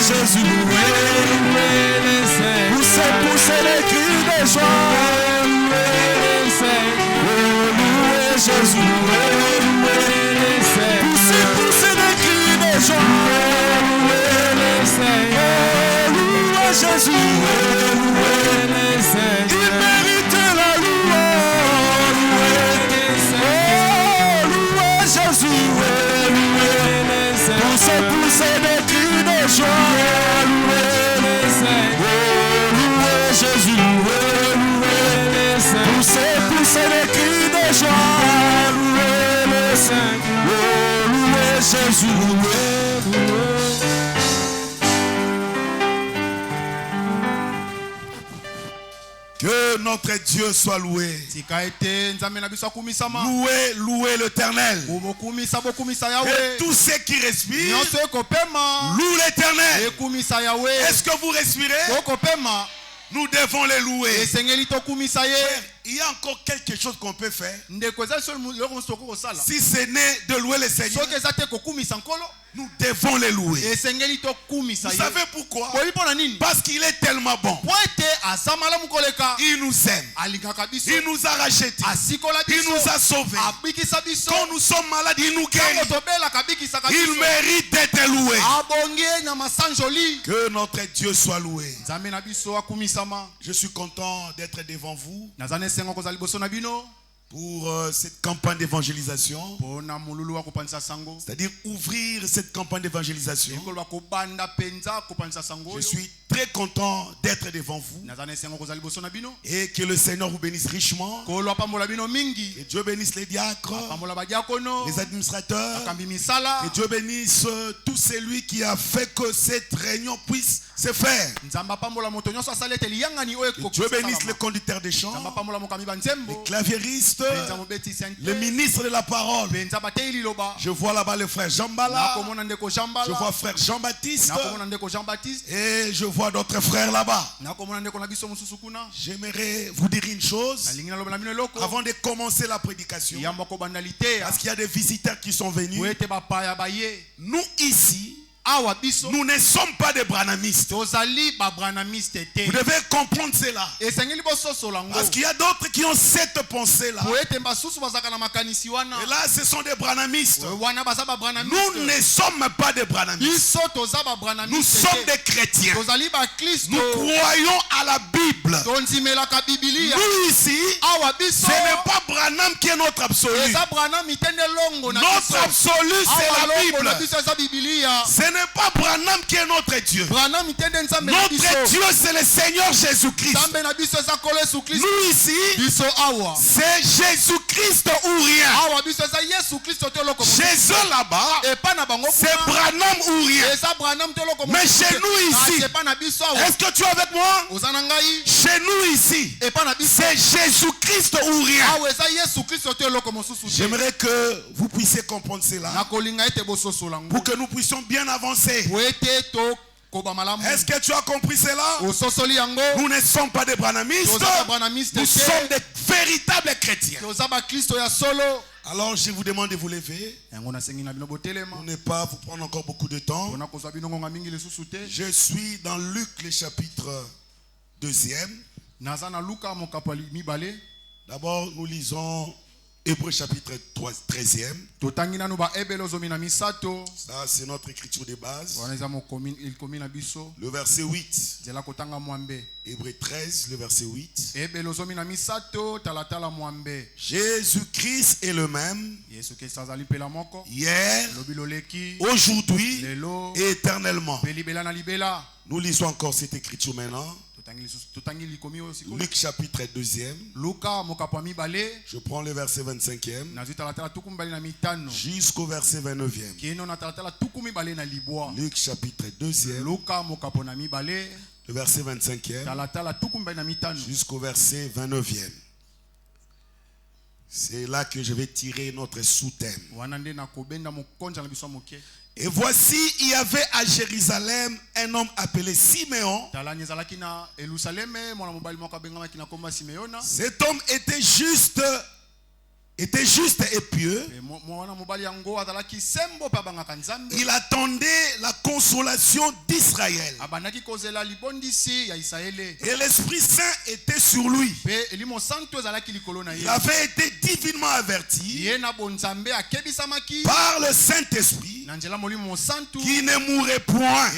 Jésus, poussez les cris de joie. Jésus, poussez les cris de joie. Jésus, il mérite la louange. Louez Jésus, poussez les cris de joie. Louez Jésus, poussez les cris de joie. Louez Jésus, que notre Dieu soit loué. Louez l'Éternel. Et tous ceux qui respirent, louent l'Éternel. Est-ce que vous respirez? Nous devons les louer. Il y a encore quelque chose qu'on peut faire. Si ce n'est de louer le Seigneur, nous devons les louer. Vous savez pourquoi? Parce qu'il est tellement bon. Il nous aime. Il nous a rachetés. Il nous a sauvés. Quand nous sommes malades, il nous guérit. Il mérite d'être loué. Que notre Dieu soit loué. Je suis content d'être devant vous pour cette campagne d'évangélisation, c'est-à-dire ouvrir cette campagne d'évangélisation. Je suis très content d'être devant vous et que le Seigneur vous bénisse richement. Que Dieu bénisse les diacres, les administrateurs. Que Dieu bénisse tout celui qui a fait que cette réunion puisse se faire. Que Dieu bénisse les conducteurs des chants, les claviéristes, le ministre de la parole. Je vois là-bas le frère Jean-Bala. Je vois frère Jean-Baptiste. Et je vois d'autres frères là-bas. J'aimerais vous dire une chose avant de commencer la prédication, parce qu'il y a des visiteurs qui sont venus. Nous ici, nous ne sommes pas des branamistes. Vous devez comprendre cela. Parce qu'il y a d'autres qui ont cette pensée-là. Et là, ce sont des branamistes. Nous ne sommes pas des branamistes. Nous sommes des chrétiens. Nous croyons à la Bible. Nous ici, ce n'est pas Branham qui est notre absolu. Notre absolu, c'est la Bible. Ce n'est pas Branham qui est notre Dieu. Notre Dieu, c'est le Seigneur Jésus-Christ. Nous ici, c'est Jésus-Christ ou rien. Chez eux là-bas, c'est Branham ou rien. Mais chez nous ici, est-ce que tu es avec moi? Chez nous ici, c'est Jésus-Christ ou rien. J'aimerais que vous puissiez comprendre cela pour que nous puissions bien avancer. Est-ce que tu as compris cela? Nous ne sommes pas des branamistes. Nous sommes des véritables chrétiens. Alors je vous demande de vous lever pour ne pas vous prendre encore beaucoup de temps. Je suis dans Luc le chapitre 2e. D'abord nous lisons Hébreux chapitre 13e. Ça c'est notre écriture de base. Le verset 8. Hébreux 13, le verset 8. Jésus-Christ est le même hier, aujourd'hui et éternellement. Nous lisons encore cette écriture maintenant. Luc chapitre 2e. Je prends le verset 25e jusqu'au verset 29e. Luc chapitre 2e. Le verset 25e jusqu'au verset 29e. C'est là que je vais tirer notre sous-thème. Et voici, il y avait à Jérusalem un homme appelé Siméon. Cet homme était juste et pieux. Il attendait la consolation consolation d'Israël. Et l'Esprit Saint était sur lui. Il avait été divinement averti par le Saint-Esprit qui ne mourrait point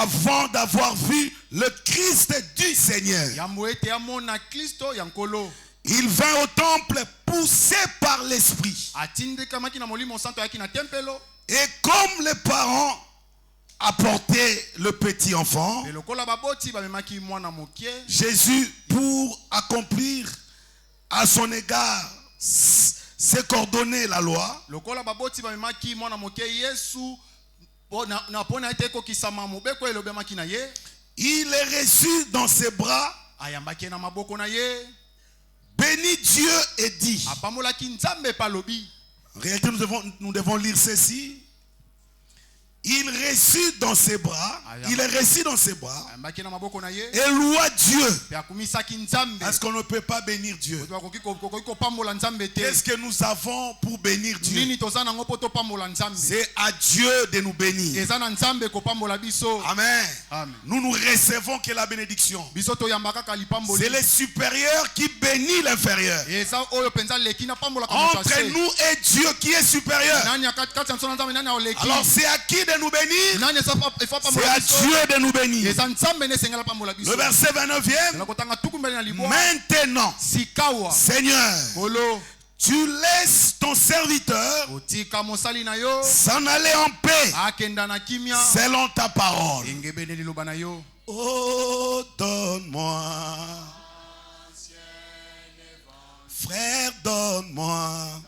avant d'avoir vu le Christ du Seigneur. Il vint au temple poussé par l'Esprit. Et comme les parents apportaient le petit enfant, Jésus, pour accomplir à son égard ses coordonnées la loi, il est reçu dans ses bras, bénit Dieu et dit. En réalité, nous devons lire ceci. Il reçut dans ses bras, il est reçu dans ses bras et loua Dieu. Parce qu'on ne peut pas bénir Dieu. Qu'est-ce que nous avons pour bénir Dieu? C'est à Dieu de nous bénir. Amen. Nous recevons que la bénédiction. C'est le supérieur qui bénit l'inférieur. Entre nous et Dieu qui est supérieur. Alors c'est à qui de nous bénir? C'est à Dieu de nous bénir. Le verset 29e. Maintenant, Seigneur, tu laisses ton serviteur s'en aller en paix selon ta parole. Oh, donne-moi, frère, donne-moi.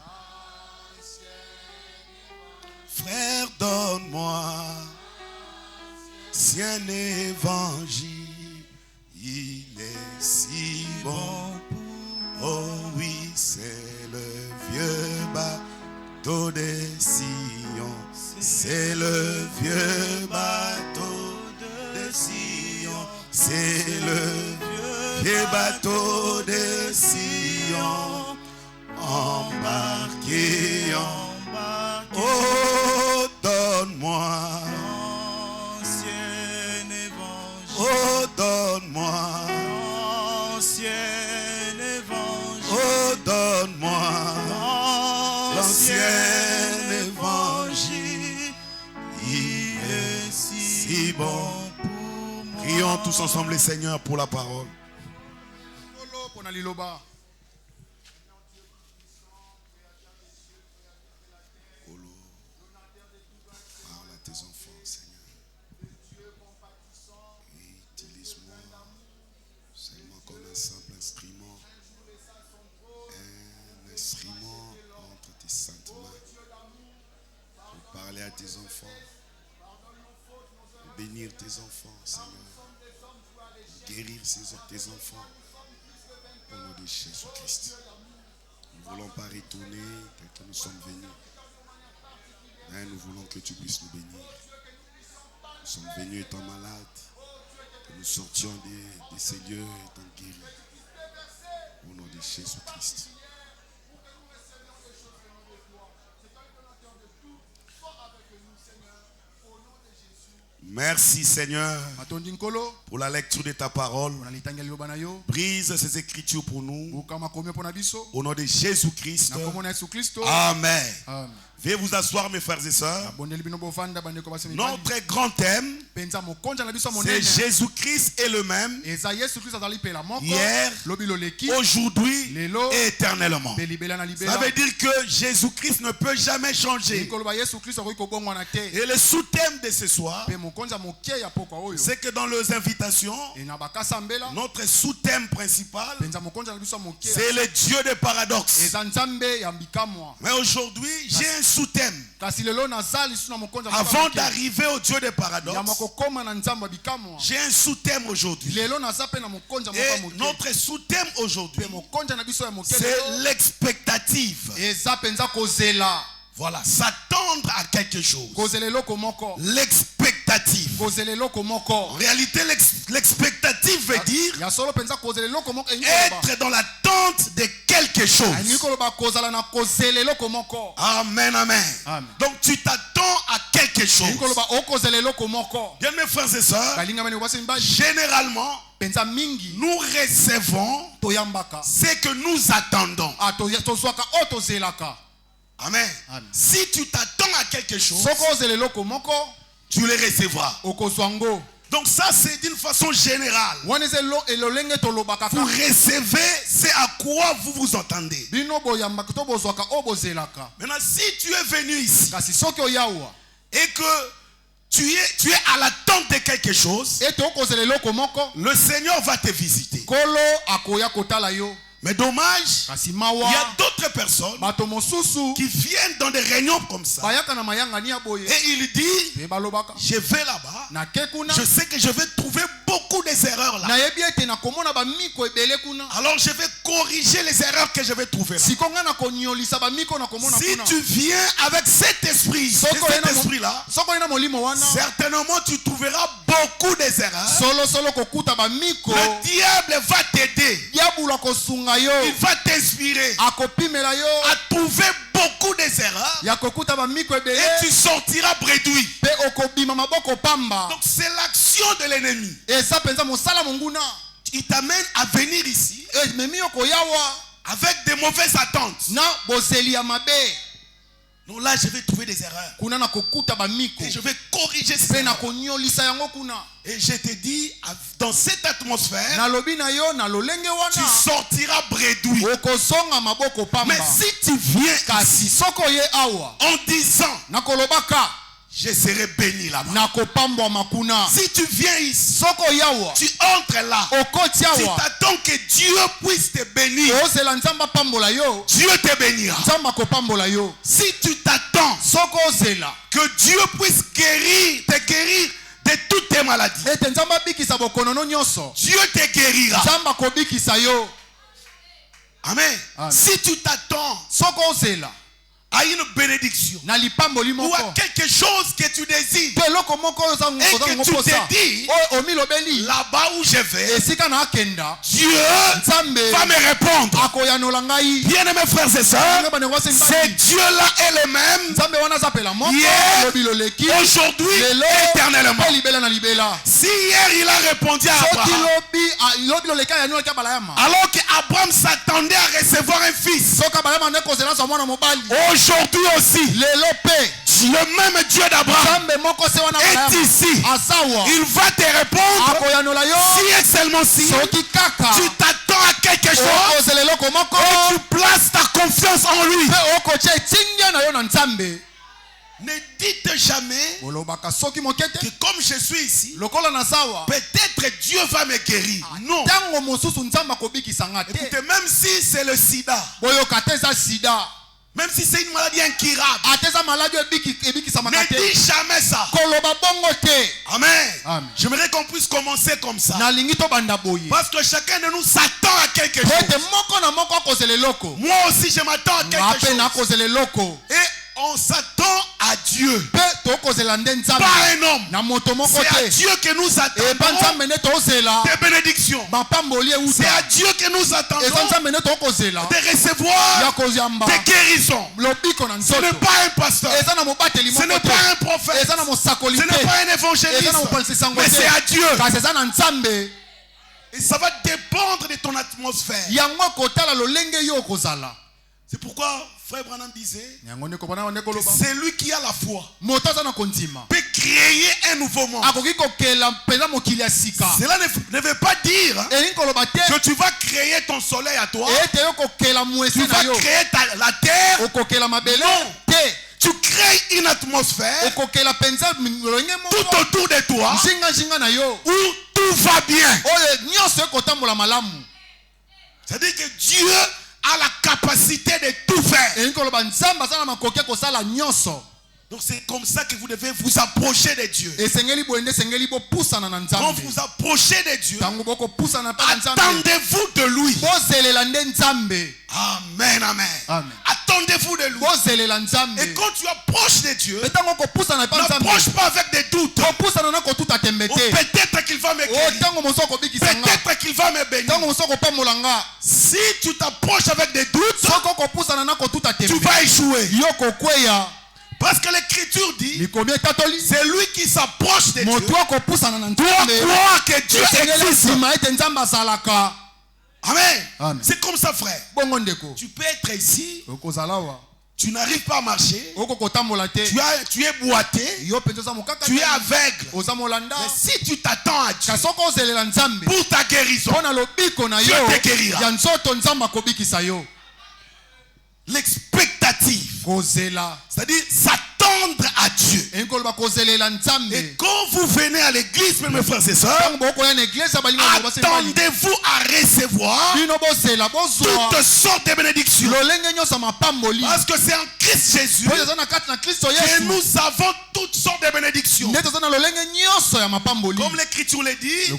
Frère, donne-moi, si un évangile, il est si bon. Oh oui, c'est le vieux bateau de Sion. C'est le vieux bateau de Sion. C'est le vieux bateau de Sion. Embarqué, oh, donne-moi, ancien évangile. Oh, donne-moi, ancien évangile. Oh, donne-moi, l'ancien évangile. Il est si bon pour moi. Prions tous ensemble le Seigneur pour la parole. À tes enfants, bénir tes enfants, Seigneur, guérir tes enfants au nom de Jésus-Christ. Nous ne voulons pas retourner tel que nous sommes venus, mais nous voulons que tu puisses nous bénir. Nous sommes venus étant malades, que nous sortions de ces lieux étant guéris au nom de Jésus-Christ. Merci Seigneur pour la lecture de ta parole. Brise ces écritures pour nous. Au nom de Jésus-Christ. Amen. Veuillez vous asseoir mes frères et sœurs. Notre grand thème, c'est Jésus-Christ est le même hier, aujourd'hui et éternellement. Ça veut dire que Jésus-Christ ne peut jamais changer. Et le sous-thème de ce soir, c'est que dans les invitations, notre sous-thème principal, c'est le Dieu des paradoxes. Mais aujourd'hui, j'ai un sous-thème. Avant d'arriver au Dieu des paradoxes, j'ai un sous-thème aujourd'hui. Et notre sous-thème aujourd'hui, c'est l'expectative. Voilà, s'attendre à quelque chose. L'expectative. En réalité, l'expectative veut dire être dans l'attente de quelque chose. Amen, amen. Donc tu t'attends à quelque chose. Bien mes frères et sœurs, généralement, nous recevons ce que nous attendons. Amen. Si tu t'attends à quelque chose, tu le recevras. Donc ça c'est d'une façon générale. Vous recevez c'est à quoi vous vous entendez. Maintenant si tu es venu ici et que tu es à l'attente de quelque chose, le Seigneur va te visiter. Mais dommage, il y a d'autres personnes qui viennent dans des réunions comme ça. Et il dit, je vais là-bas, je sais que je vais trouver beaucoup d'erreurs là. Alors je vais corriger les erreurs que je vais trouver là. Si tu viens avec cet esprit, là, certainement tu trouveras beaucoup d'erreurs. Le diable va t'aider. Il va t'inspirer à trouver beaucoup d'erreurs et tu sortiras bredouille. Donc c'est l'action de l'ennemi. Il t'amène à venir ici avec des mauvaises attentes. Donc là je vais trouver des erreurs et je vais corriger ces erreurs. Et je te dis, dans cette atmosphère, tu sortiras bredouille. Mais si tu viens ici en disant, je serai béni là-bas. Si tu viens ici, tu entres là, tu t'attends que Dieu puisse te bénir, Dieu te bénira. Si tu t'attends que Dieu puisse te guérir de toutes tes maladies, Dieu te guérira. Amen. Si tu t'attends à une bénédiction ou à quelque chose que tu désires et que tu te dis, là-bas où je vais, Dieu va me répondre. Bien aimés frères et sœurs, c'est Dieu-là est le même hier, aujourd'hui et éternellement. Si hier il a répondu à Abraham alors qu'Abraham s'attendait à recevoir un fils, aujourd'hui aussi, le même Dieu d'Abraham est ici. Il va te répondre si et seulement si tu t'attends à quelque chose et tu places ta confiance en lui. Ne dites jamais que comme je suis ici, peut-être Dieu va me guérir. Non. Écoutez, même si c'est le sida, même si c'est une maladie incurable, ne dis jamais ça. Amen. J'aimerais qu'on puisse commencer comme ça. Parce que chacun de nous s'attend à quelque chose. Moi aussi je m'attends à quelque chose. Et on s'attend à Dieu, pas un homme. C'est à Dieu que nous attendons des bénédictions. C'est à Dieu que nous attendons de recevoir des guérisons. Ce n'est pas un pasteur, ce n'est pas un prophète, ce n'est pas un évangéliste, mais c'est à Dieu. Et ça va dépendre de ton atmosphère. C'est pourquoi Frère Branham disait que c'est lui qui a la foi peut créer un nouveau monde. Cela ne veut pas dire que tu vas créer ton soleil à toi, tu vas créer la terre. Non. Tu crées une atmosphère tout autour de toi où tout va bien. C'est-à-dire que Dieu a la capacité de tout faire. Donc c'est comme ça que vous devez vous approcher de Dieu. Quand vous vous approchez de Dieu, attendez-vous de lui. Amen, amen. Attendez-vous de lui. Et quand tu approches de Dieu, n'approche pas avec des doutes. Ou peut-être qu'il va me guérir, peut-être qu'il va me bénir. Si tu t'approches avec des doutes, tu vas échouer. Parce que l'écriture dit, c'est lui qui s'approche de Dieu. Doit croire que Dieu existe. Amen. C'est comme ça, frère. Tu peux être ici. Tu n'arrives pas à marcher. Tu es boité. Tu es aveugle. Mais si tu t'attends à Dieu pour ta guérison, Dieu te guérira. L'expectative, c'est-à-dire s'attendre à Dieu. Et quand vous venez à l'église, mes frères et sœurs, attendez-vous à recevoir toutes sortes de bénédictions. Parce que c'est en Christ Jésus que nous avons toutes sortes de bénédictions. Comme l'écriture le dit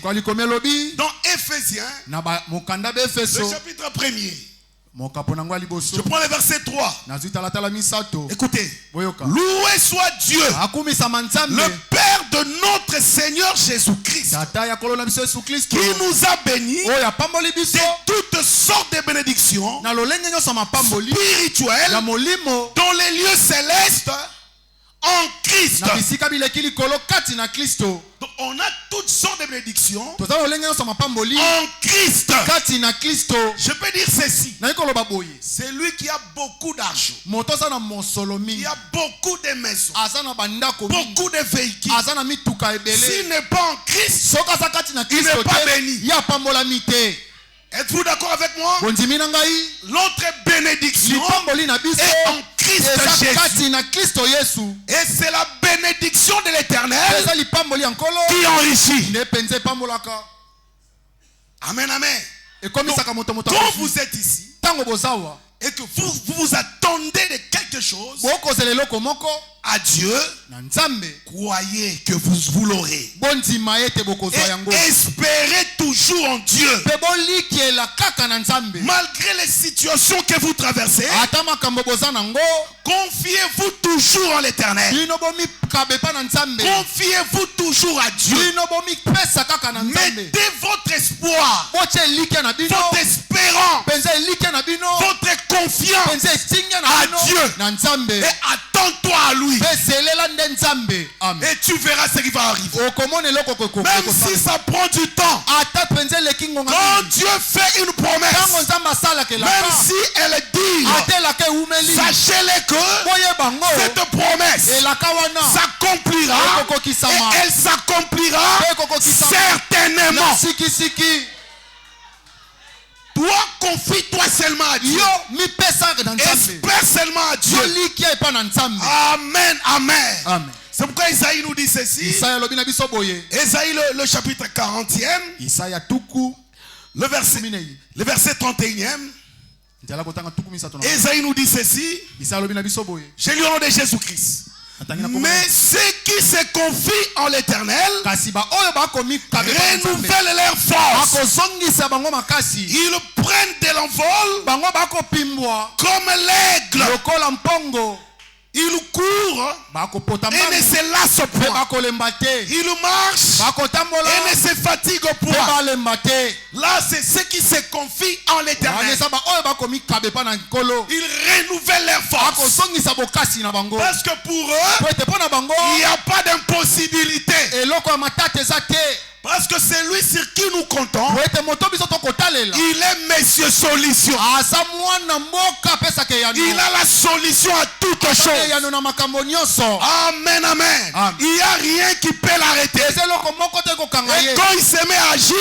dans Éphésiens, le chapitre 1er. Je prends le verset 3. Écoutez. Loué soit Dieu, le Père de notre Seigneur Jésus-Christ, qui nous a bénis de toutes sortes de bénédictions spirituelles dans les lieux célestes en Christ. Donc on a toutes sortes de bénédictions en Christ. Je peux dire ceci. C'est lui qui a beaucoup d'argent, qui a beaucoup de maisons, beaucoup de véhicules. S'il n'est pas en Christ, il n'est pas béni. Êtes-vous d'accord avec moi? L'autre bénédiction est en Christ Jésus. Et c'est la bénédiction de l'Éternel qui enrichit. Amen, amen. Donc, quand vous êtes ici et que vous vous attendez de quelque chose à Dieu, croyez que vous l'aurez. Et espérez toujours en Dieu. Malgré les situations que vous traversez, confiez-vous toujours en l'Éternel. Confiez-vous toujours à Dieu. Mettez votre espoir, votre espérance, votre confiance à Dieu. Et attends-toi à lui. Et tu verras ce qui va arriver. Même si ça prend du temps, quand Dieu fait une promesse, même si elle est dure, sachez-le que cette promesse s'accomplira. Et elle s'accomplira certainement. Toi, confie-toi seulement à Dieu. Espère seulement à Dieu. Amen, amen. C'est pourquoi Isaïe nous dit ceci. Isaïe le chapitre 40e. Le verset 31e. Isaïe nous dit ceci. J'ai lu au nom de Jésus-Christ. Mais ceux qui se confient en l'Éternel renouvellent leur force. Ils prennent de l'envol comme l'aigle. Ils courent et ne se lassent point. Ils marchent et ne se fatiguent point. Là, c'est ceux qui se confient en l'Éternel. Ils renouvellent leur force. Parce que pour eux, il n'y a pas d'impossibilité. Parce que c'est lui sur qui nous comptons. Il est Monsieur Solution. Il a la solution à toutes choses. Amen, amen. Il n'y a rien qui peut l'arrêter. Et quand il se met à agir,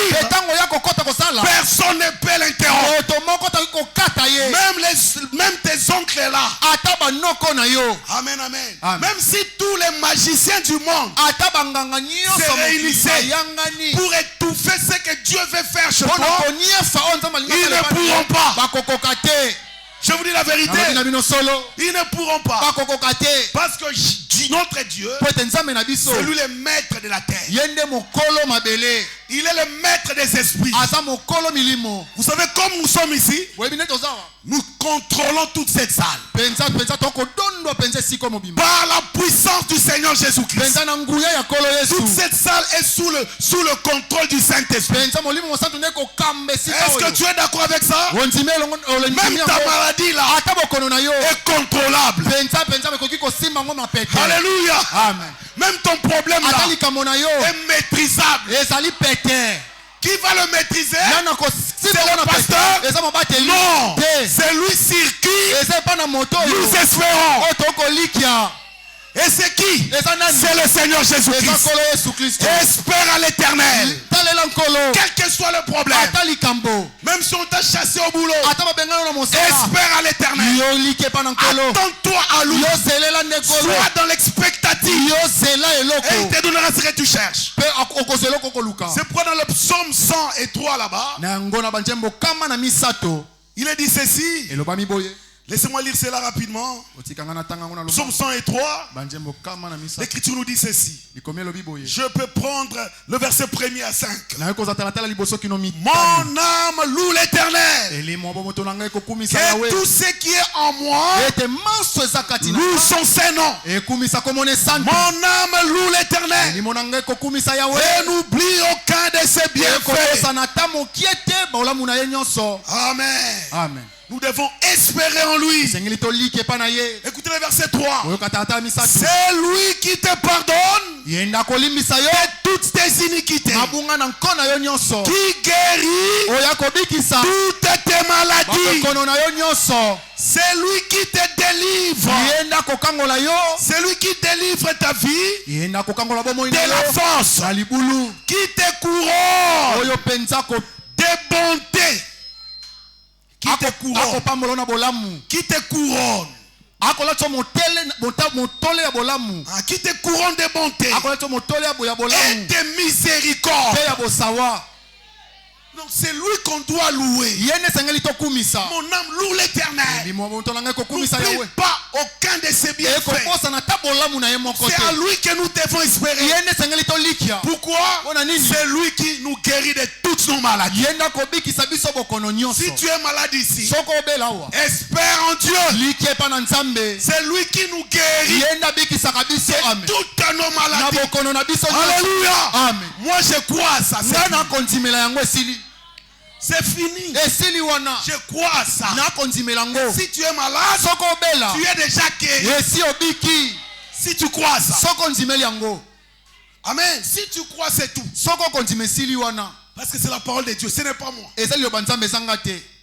personne ne peut l'interrompre. Même tes oncles là. Amen, amen. Même si tous les magiciens du monde se réunissaient pour étouffer ce que Dieu veut faire chez toi, ils ne pourront pas. Je vous dis la vérité, ils ne pourront pas. Parce que notre Dieu, c'est lui le maître de la terre. Il est le maître des esprits. Vous savez, comme nous sommes ici, nous contrôlons toute cette salle. Par la puissance du Seigneur Jésus-Christ. Toute cette salle est sous le contrôle du Saint-Esprit. Est-ce que tu es d'accord avec ça? Même ta maladie là est contrôlable. Alléluia. Amen. Même ton problème là est maîtrisable. Qui va le maîtriser? C'est le pasteur? Non. C'est lui sur qui nous espérons. Et c'est qui? C'est le Seigneur Jésus-Christ. Espère à l'Éternel. Quel que soit le problème. Même si on t'a chassé au boulot. Espère à l'Éternel. Attends-toi à lui. Sois dans l'expectative. Et il te donnera ce que tu cherches. C'est pourquoi dans le psaume 103 là-bas, il est dit ceci. Laissez-moi lire cela rapidement. Psaume 103. L'Écriture nous dit ceci. Je peux prendre le verset 1er à 5. Mon âme loue l'Éternel. Que tout ce qui est en moi loue son Saint-Nom. Mon âme loue l'Éternel. Et n'oublie aucun de ses bienfaits. Amen. Amen. Nous devons espérer en lui. Écoutez le verset 3. C'est lui qui te pardonne de toutes tes iniquités, qui guérit toutes tes maladies. C'est lui qui te délivre. C'est lui qui délivre ta vie de la force, qui te couronne de bonté. Qui te couronne. Qui te couronne. Qui te couronne de bonté et de miséricorde. Donc c'est lui qu'on doit louer. Mon âme loue l'Éternel. N'oublie pas aucun de ses bienfaits. C'est à lui que nous devons espérer. Pourquoi? C'est lui qui nous guérit de toutes nos maladies. Si tu es malade ici, espère en Dieu. C'est lui qui nous guérit de toutes nos maladies. Alléluia. Amen. Moi je crois à ça. C'est fini. Je crois à ça. Si tu es malade, tu es déjà guéri. Si tu crois à ça. Amen. Si tu crois, c'est tout. Parce que c'est la parole de Dieu, ce n'est pas moi.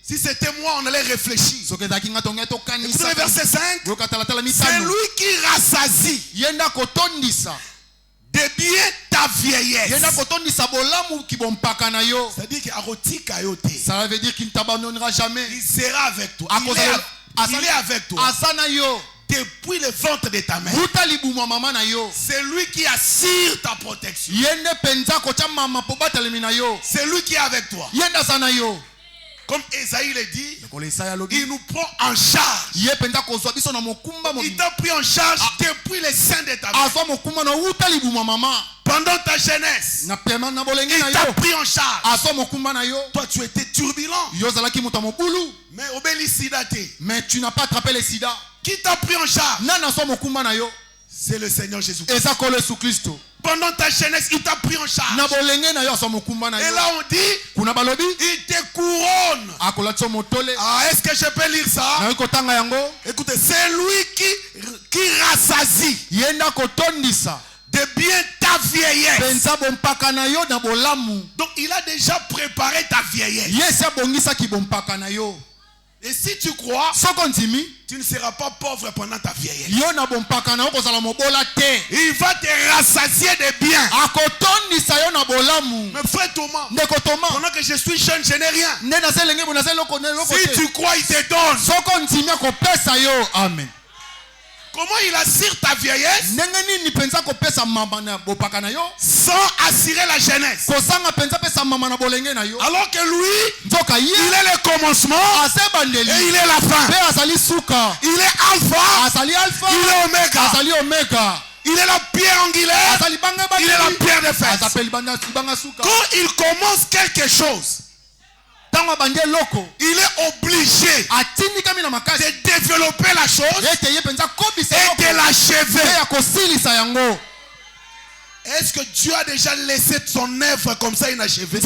Si c'était moi, on allait réfléchir. Écoutez le verset 5. C'est lui qui rassasie de bien ta vieillesse. Ça veut dire qu'il ne t'abandonnera jamais. Il sera avec toi. Il est avec toi. Depuis le ventre de ta mère. C'est lui qui assure ta protection. C'est lui qui est avec toi. Comme Esaïe le dit, il nous prend en charge. Il t'a pris en charge depuis le sein de ta mère. Pendant ta jeunesse, il t'a pris en charge. Toi, tu étais turbulent. Mais obéis sida. Mais tu n'as pas attrapé le sida. Qui t'a pris en charge? C'est le Seigneur Jésus-Christ. Pendant ta jeunesse, il t'a pris en charge. Et là on dit, il te couronne. Est-ce que je peux lire ça? Écoutez, c'est lui qui rassasie de bien ta vieillesse. Donc il a déjà préparé ta vieillesse. Et si tu crois, tu ne seras pas pauvre pendant ta vieillesse. Il va te rassasier de bien. Mais frère Thomas, pendant que je suis jeune, je n'ai rien. Si tu crois, il te donne. Amen. Comment il assure ta vieillesse sans assurer la jeunesse? Alors que lui, il est le commencement et il est la fin. Il est alpha, il est oméga. Il est la pierre angulaire. Il est la pierre de fer. Quand il commence quelque chose, il est obligé de développer la chose et de l'achever. Est-ce que Dieu a déjà laissé son œuvre comme ça inachevée?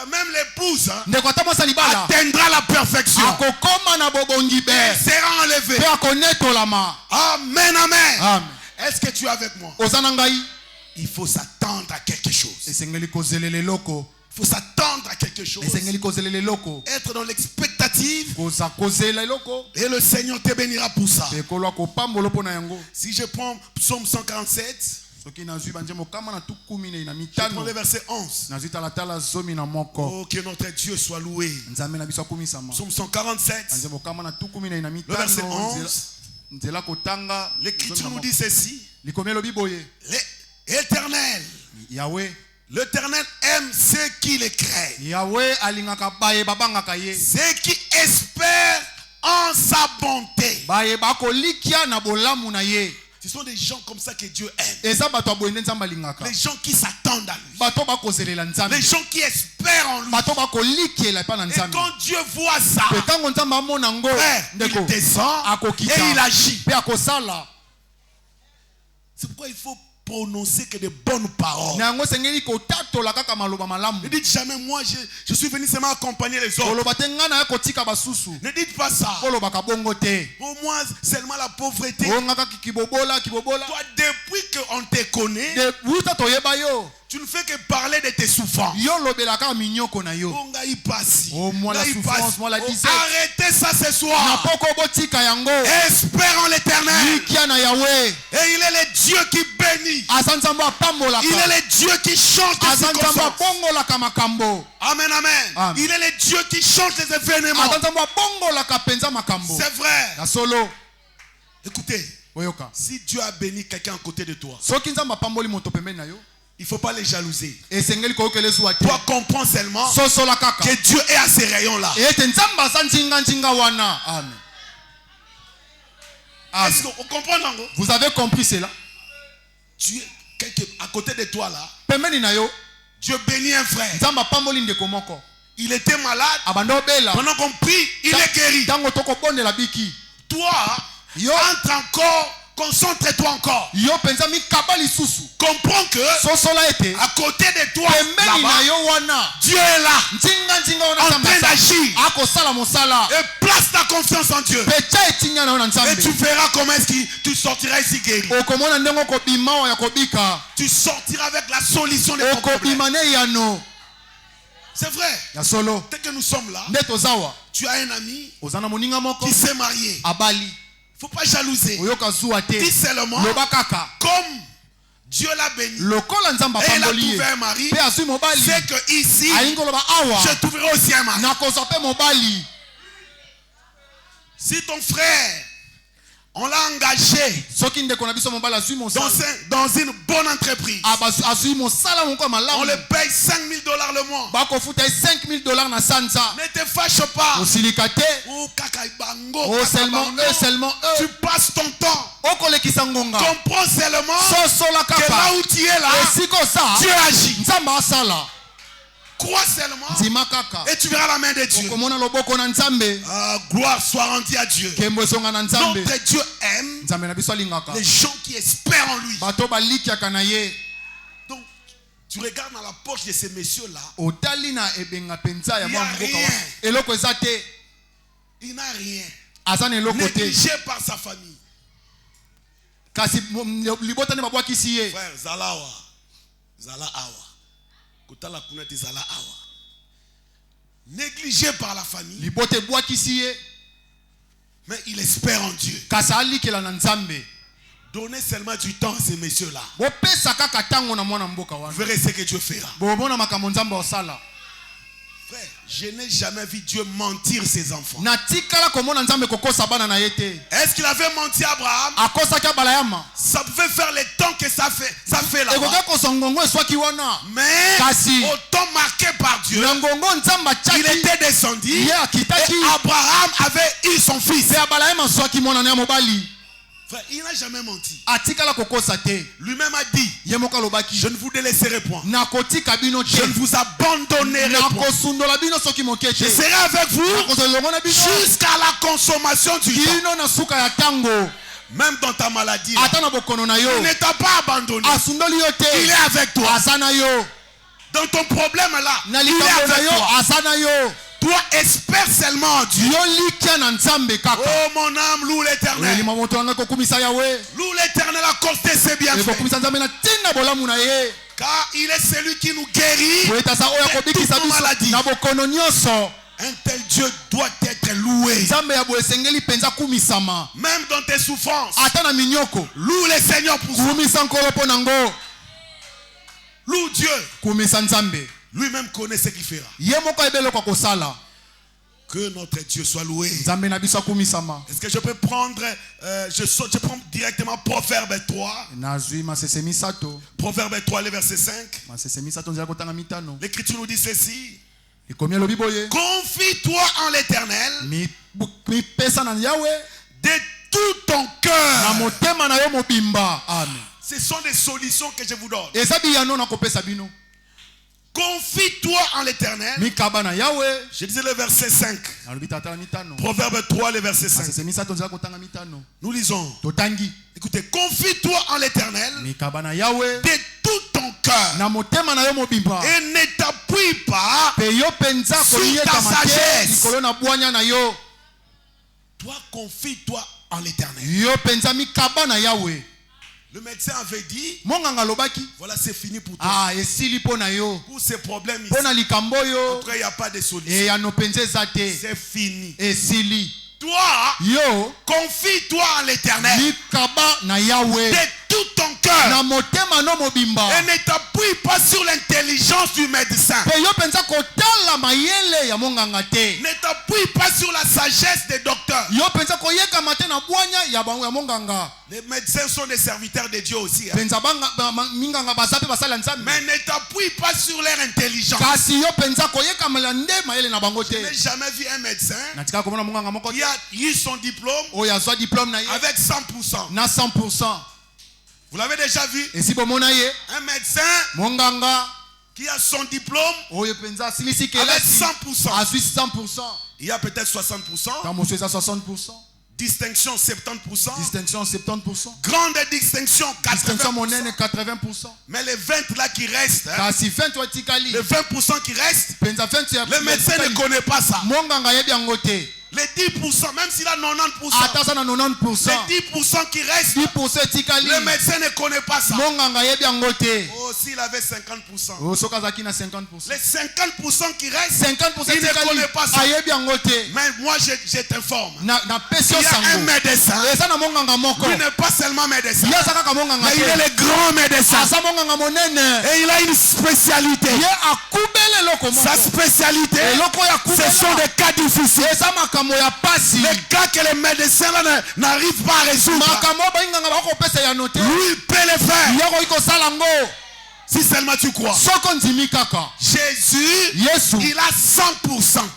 Même l'épouse atteindra la perfection. Elle sera enlevée. Amen, amen. Est-ce que tu es avec moi? Il faut s'attendre à quelque chose. Il faut s'attendre à quelque chose. Être dans l'expectative. Et le Seigneur te bénira pour ça. Si je prends Psaume 147, je prends le verset 11. Oh, que notre Dieu soit loué. Psaume 147, le verset 11. L'Écriture nous dit ceci. L'Éternel, l'Éternel aime ceux qui le craignent, ceux qui espèrent en sa bonté. Ce sont des gens comme ça que Dieu aime. Les gens qui s'attendent à lui. Les gens qui espèrent en lui. Et quand Dieu voit ça, il descend et il agit. C'est pourquoi il faut prononcer que de bonnes paroles. Ne dites jamais, moi je suis venu seulement accompagner les autres. Ne dites pas ça. Au moins seulement la pauvreté. Toi, depuis qu'on te connaît, tu ne fais que parler de tes souffrances. Arrêtez ça ce soir. Espère en l'Éternel. Et il est le Dieu qui bénit. Il est le Dieu qui change les circonstances. Amen, amen. Il est le Dieu qui change les événements. C'est vrai. Écoutez, si Dieu a béni quelqu'un à côté de toi, il ne faut pas les jalouser. Toi, comprends seulement que Dieu est à ces rayons-là. Amen. Est-ce qu'on comprend? Vous avez compris cela? Tu es à côté de toi là. Dieu bénit un frère. Il était malade. Pendant qu'on prie, il est guéri. Toi, entre encore. Concentre-toi encore. Comprends que à côté de toi, Dieu est là en train d'agir. Et place ta confiance en Dieu. Et tu verras comment est-ce que tu sortiras ici guéri. Tu sortiras avec la solution de ton problème. C'est vrai. Dès que nous sommes là, tu as un ami qui s'est marié. Il ne faut pas jalouser. Dis seulement, comme Dieu l'a béni et il a trouvé un mari, c'est que ici, je trouverai aussi un mari. Si ton frère, on l'a engagé dans une bonne entreprise, on le paye $5,000 le mois. Ne te fâche pas. Seulement eux. Tu passes ton temps. Comprends seulement que là où tu es là, Dieu agit. Crois seulement et tu verras la main de Dieu. Gloire soit rendue à Dieu. Notre Dieu aime les gens qui espèrent en lui. Donc, tu regardes dans la poche de ces messieurs-là. Il n'a rien. Négligé par sa famille. Frère, Zala Awa. Négligé par la famille, mais il espère en Dieu. Donnez seulement du temps à ces messieurs-là. Vous verrez ce que Dieu fera. Frère, je n'ai jamais vu Dieu mentir ses enfants. Est-ce qu'il avait menti à Abraham? Ça pouvait faire le temps que ça fait là-bas. Mais au temps marqué par Dieu, il était descendu et Abraham avait eu son fils. Frère, il n'a jamais menti. Lui-même a dit, je ne vous délaisserai point. Je ne vous abandonnerai point. Je serai avec vous jusqu'à la consommation du temps. Même dans ta maladie, il ne t'a pas abandonné. Il est avec toi. Dans ton problème là, il est avec toi. Toi, espère seulement en Dieu. Oh mon âme, loue l'Éternel. Loue l'Éternel à cause de ses bienfaits. Car il est celui qui nous guérit de toutes nos maladies. Un tel Dieu doit être loué. Même dans tes souffrances, loue le Seigneur pour ça. Loue Dieu. Lui-même connaît ce qu'il fera. Que notre Dieu soit loué. Est-ce que je peux prendre, je prends directement Proverbe 3. Proverbe 3, le verset 5. L'Écriture nous dit ceci. Confie-toi en l'Éternel de tout ton cœur. Ce sont des solutions que je vous donne. Confie-toi en l'Éternel. Je disais le verset 5. Proverbe 3, le verset 5. Nous lisons. Écoutez, confie-toi en l'Éternel de tout ton cœur. Et ne t'appuie pas sur ta sagesse. Toi, confie-toi en l'Éternel. Le médecin avait dit, voilà, c'est fini pour toi. Pour ces problèmes ici, il n'y a pas de solution. C'est fini. Toi, confie-toi en l'Éternel de tout ton cœur et ne t'appuie pas sur l'intelligence du médecin. Ne t'appuie pas sur la sagesse des docteurs. Les médecins sont des serviteurs de Dieu aussi. Mais ne t'appuie pas sur leur intelligence. Je n'ai jamais vu un médecin qui a eu son diplôme avec 100%. Vous l'avez déjà vu? Un médecin qui a son diplôme avec 100%. Il y a peut-être 60%. Distinction 70%. Grande distinction 80%. Mais les 20 là qui restent, les 20% qui restent, le médecin ne connaît pas ça. Les 10%, même s'il a 90%, les 10% qui restent, le médecin ne connaît pas ça. Oh, s'il avait 50%. Les 50% qui restent, il ne connaît pas ça. Mais moi, je t'informe. Il y a un médecin. Il n'est pas seulement médecin, mais il est le grand médecin. Et il a une spécialité. Sa spécialité, ce sont des cas difficiles. Les cas que les médecins n'arrivent pas à résoudre, lui il peut les faire. Si seulement tu crois. Jésus, il a 100%.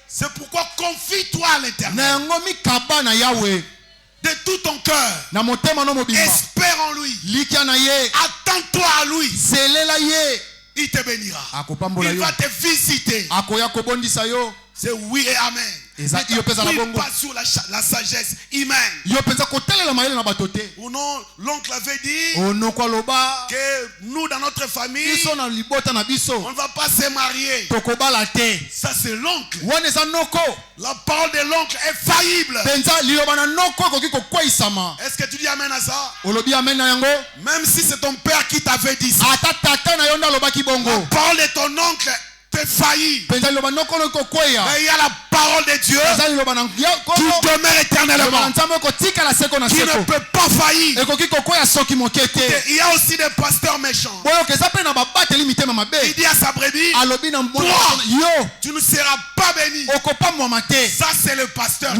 C'est pourquoi confie-toi à l'Éternel de tout ton cœur. Espère en lui. Attends-toi à lui. Il te bénira. Il va te visiter. C'est oui et amen. Ne t'appuie pas sur la sagesse humaine. Ou non, l'oncle avait dit que nous dans notre famille, on ne va pas se marier. Ça c'est l'oncle. La parole de l'oncle est faillible. Est-ce que tu dis amen à ça? Même si c'est ton père qui t'avait dit ça, la parole de ton oncle fait faillir. Mais il y a la parole de Dieu qui demeure éternellement, qui ne peut pas faillir. Il y a aussi des pasteurs méchants. Il dit à sa brebis, toi, tu ne seras pas béni. Ça c'est le pasteur.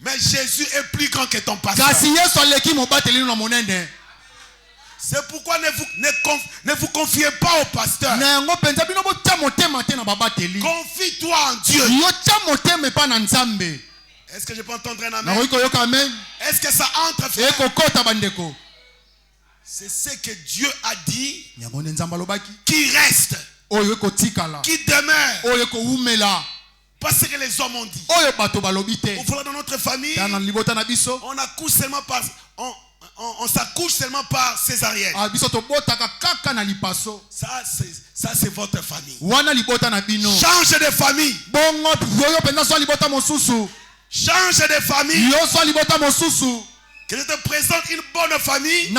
Mais Jésus est plus grand que ton pasteur. C'est pourquoi ne vous confiez pas au pasteur. Confie-toi en Dieu. Est-ce que je peux entendre un amen? Est-ce que ça entre, frère? C'est ce que Dieu a dit qui reste, qui demeure. Parce que les hommes ont dit. Dans notre famille, on accouche seulement par... On s'accouche seulement par césarienne. Ça c'est votre famille. Change de famille. Change de famille. Que je te présente une bonne famille.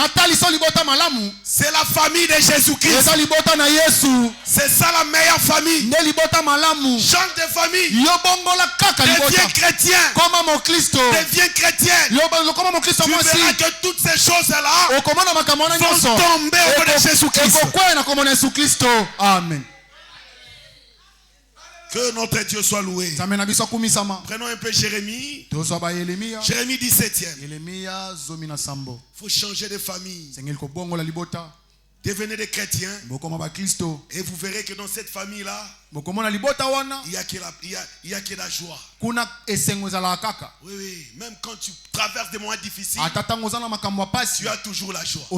C'est la famille de Jésus-Christ. C'est ça la meilleure famille. Change de famille. Deviens chrétien. Deviens chrétien. Tu verras que toutes ces choses-là vont tomber au nom de Jésus-Christ. Amen. Que notre Dieu soit loué. Prenons un peu Jérémie. Jérémie 17e. Il faut changer de famille. Devenez des chrétiens. Et vous verrez que dans cette famille-là, il y a que la joie. Oui, même quand tu traverses des moments difficiles, tu as toujours la joie.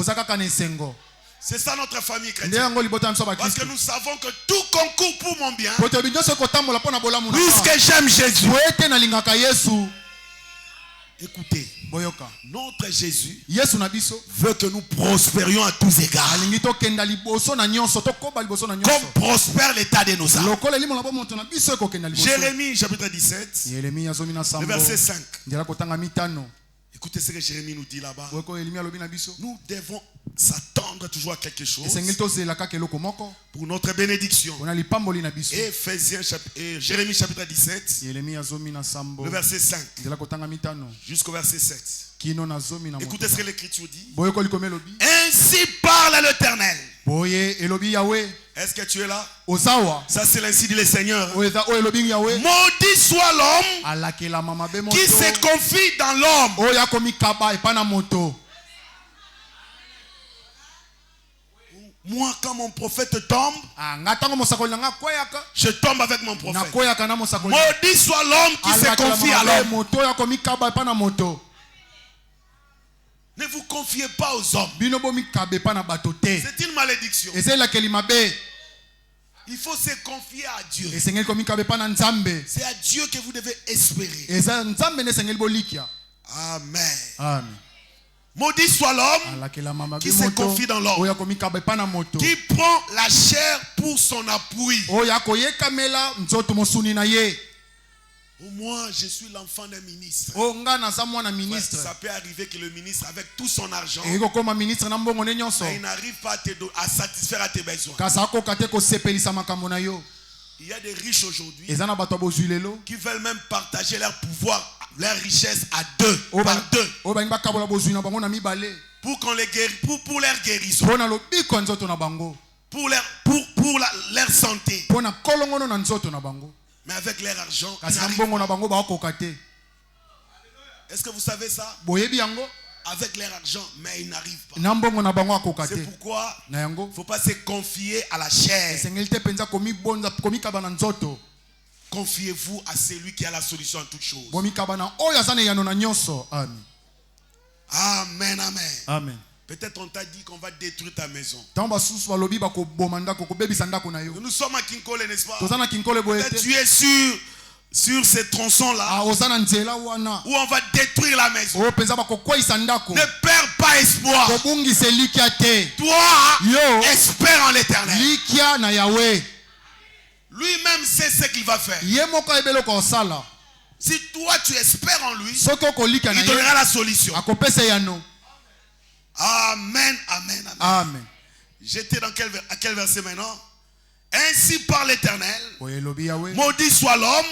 C'est ça notre famille chrétienne. Parce que nous savons que tout concourt pour mon bien. Puisque j'aime Jésus. Écoutez, notre Jésus veut que nous prospérions à tous égards. Comme prospère l'état de nos âmes. Jérémie chapitre 17, le verset 5. Écoutez ce que Jérémie nous dit là-bas. Nous devons s'attendre toujours à quelque chose pour notre bénédiction. Jérémie chapitre 17, le verset 5 jusqu'au verset 7. Écoutez ce que l'Écriture dit. Ainsi parle l'Éternel. Est-ce que tu es là? Ça c'est l'ainsi dit le Seigneur. Maudit soit l'homme qui se confie dans l'homme. Moi, quand mon prophète tombe, je tombe avec mon prophète. Maudit soit l'homme qui se confie à l'homme. Ne vous confiez pas aux hommes. C'est une malédiction. Il faut se confier à Dieu. C'est à Dieu que vous devez espérer. Amen. Maudit soit l'homme qui se confie dans l'homme, qui prend la chair pour son appui. Moi, je suis l'enfant d'un ministre. Ça peut arriver que le ministre, avec tout son argent, il n'arrive pas à satisfaire à tes besoins. Il y a des riches aujourd'hui qui veulent même partager leur pouvoir, leur richesse à deux, par deux. Pour qu'on les guérisse, pour leur guérison, pour leur santé. Mais avec leur argent, est-ce que vous savez ça? Avec leur argent, mais ils n'arrivent pas. C'est pourquoi il ne faut pas se confier à la chair. Confiez-vous à celui qui a la solution à toutes choses. Amen, amen. Amen. Peut-être on t'a dit qu'on va détruire ta maison. Nous sommes à Kinkole, n'est-ce pas? Peut-être tu es sur ces tronçons-là où on va détruire la maison. Ne perds pas espoir. Toi, espère en l'Éternel. Lui-même sait ce qu'il va faire. Si toi tu espères en lui, il donnera la solution. Amen, amen, amen. Amen. J'étais à quel verset maintenant? Ainsi par l'Éternel, maudit soit l'homme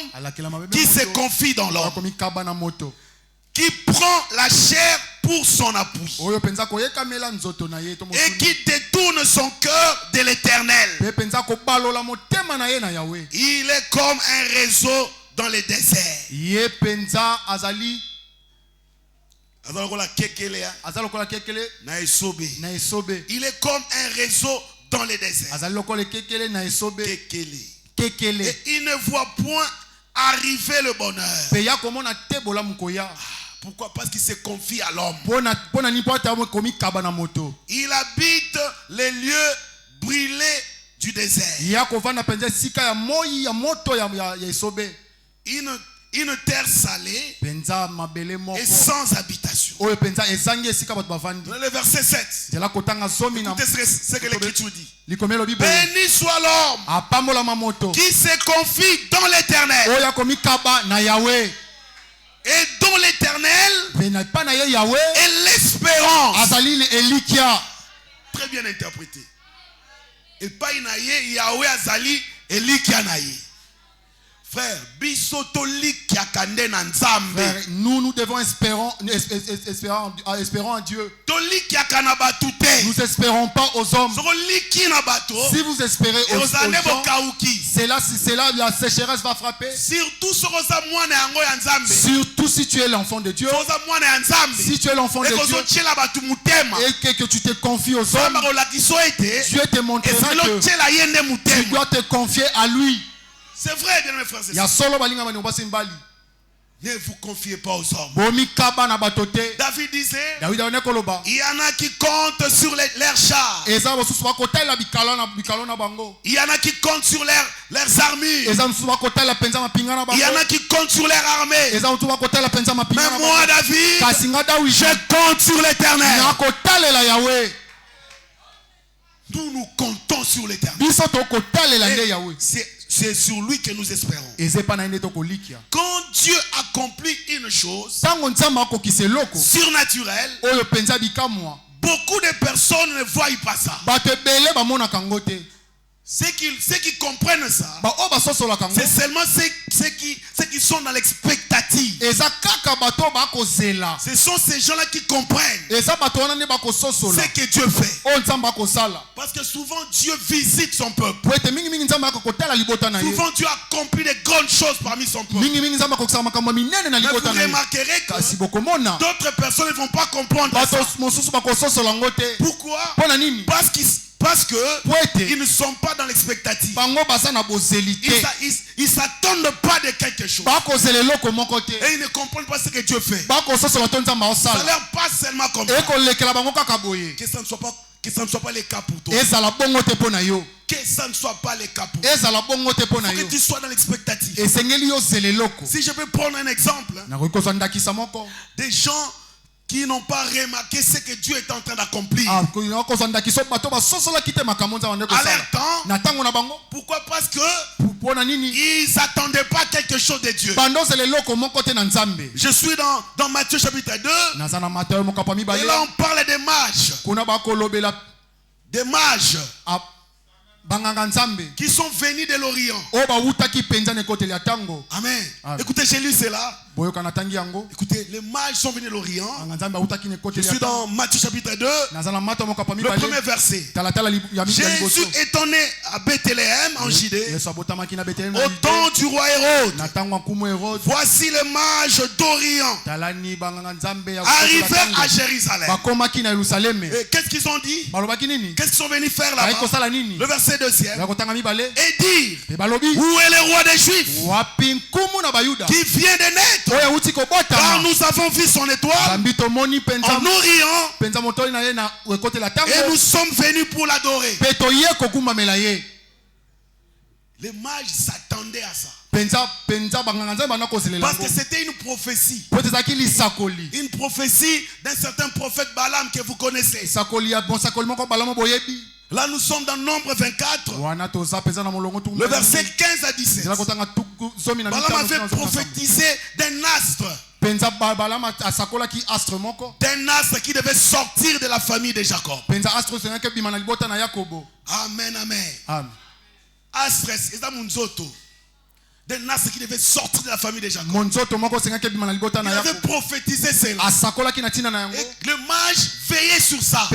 qui se confie dans l'homme, qui prend la chair pour son appui et qui détourne son cœur de l'Éternel. Il est comme un réseau dans les déserts. Il est comme un réseau dans les déserts. Et il ne voit point arriver le bonheur. Pourquoi? Parce qu'il se confie à l'homme. Il habite les lieux brûlés du désert. Une terre salée et sans habitation. Le verset 7. Écoutez ce que l'Écriture dit. Béni soit l'homme qui se confie dans l'Éternel. Et dont l'Éternel est l'espérance. Très bien interprété. Et pas inaye Yahweh azali elikia naye. Frère, nous devons espérer en Dieu. Nous n'espérons pas aux hommes. Si vous espérez aux hommes, c'est là la sécheresse va frapper. Surtout si tu es l'enfant de Dieu. Si tu es l'enfant de Dieu et que tu te confies aux hommes, Dieu te montrera que tu dois te confier à lui. C'est vrai, bien mes frères et sœurs. Ne vous confiez pas aux hommes. David disait, il y en a qui comptent sur leurs chars. Il y en a qui comptent sur leurs armures. Il y en a qui comptent sur leur armée. Mais moi, David, je compte sur l'Éternel. Nous comptons sur l'Éternel. C'est sur lui que nous espérons. Quand Dieu accomplit une chose surnaturelle, beaucoup de personnes ne voient pas ça. Ceux qui comprennent ça, c'est seulement ceux qui sont dans l'expectative. Ce sont ces gens-là qui comprennent ce que Dieu fait. Parce que souvent Dieu visite son peuple. Souvent Dieu accomplit de grandes choses parmi son peuple. Mais vous remarquerez que d'autres personnes ne vont pas comprendre ça. Pourquoi? Parce que ils ne sont pas dans l'expectative. Ils s'attendent pas de quelque chose. Et ils ne comprennent pas ce que Dieu fait. Ça leur passe seulement comme ça. Que ça ne soit pas le cas pour toi. Que ça ne soit pas le cas pour toi. Il faut que tu sois dans l'expectative. Si je peux prendre un exemple, des gens qui n'ont pas remarqué ce que Dieu est en train d'accomplir. À leur temps. Pourquoi? Parce que ils n'attendaient pas quelque chose de Dieu. Je suis dans Matthieu chapitre 2. Et là on parle des mages. Des mages qui sont venus de l'Orient. Amen. Écoutez, j'ai lu cela. Écoutez, les mages sont venus de l'Orient. Je suis dans Matthieu chapitre 2. Le premier verset. Jésus est né à Bethléem en Judée au temps du roi Hérode. Voici les mages d'Orient arrivés à Jérusalem. Et qu'est-ce qu'ils ont dit? Qu'est-ce qu'ils sont venus faire là-bas? Le verset 2. Et dire, où est le roi des Juifs qui vient de naître? Car nous avons vu son étoile en Orient et nous sommes venus pour l'adorer. Les mages s'attendaient à ça. Parce que c'était une prophétie. Une prophétie d'un certain prophète Balaam que vous connaissez. Là nous sommes dans Nombre 24. Le verset 15 à 17. Balaam avait prophétisé d'un astre. D'un astre qui devait sortir de la famille de Jacob. Amen, amen. Astre, c'est ça mon zoto. D'un astre qui devait sortir de la famille de Jacob. Il avait prophétisé cela. Et le mage veillait sur ça.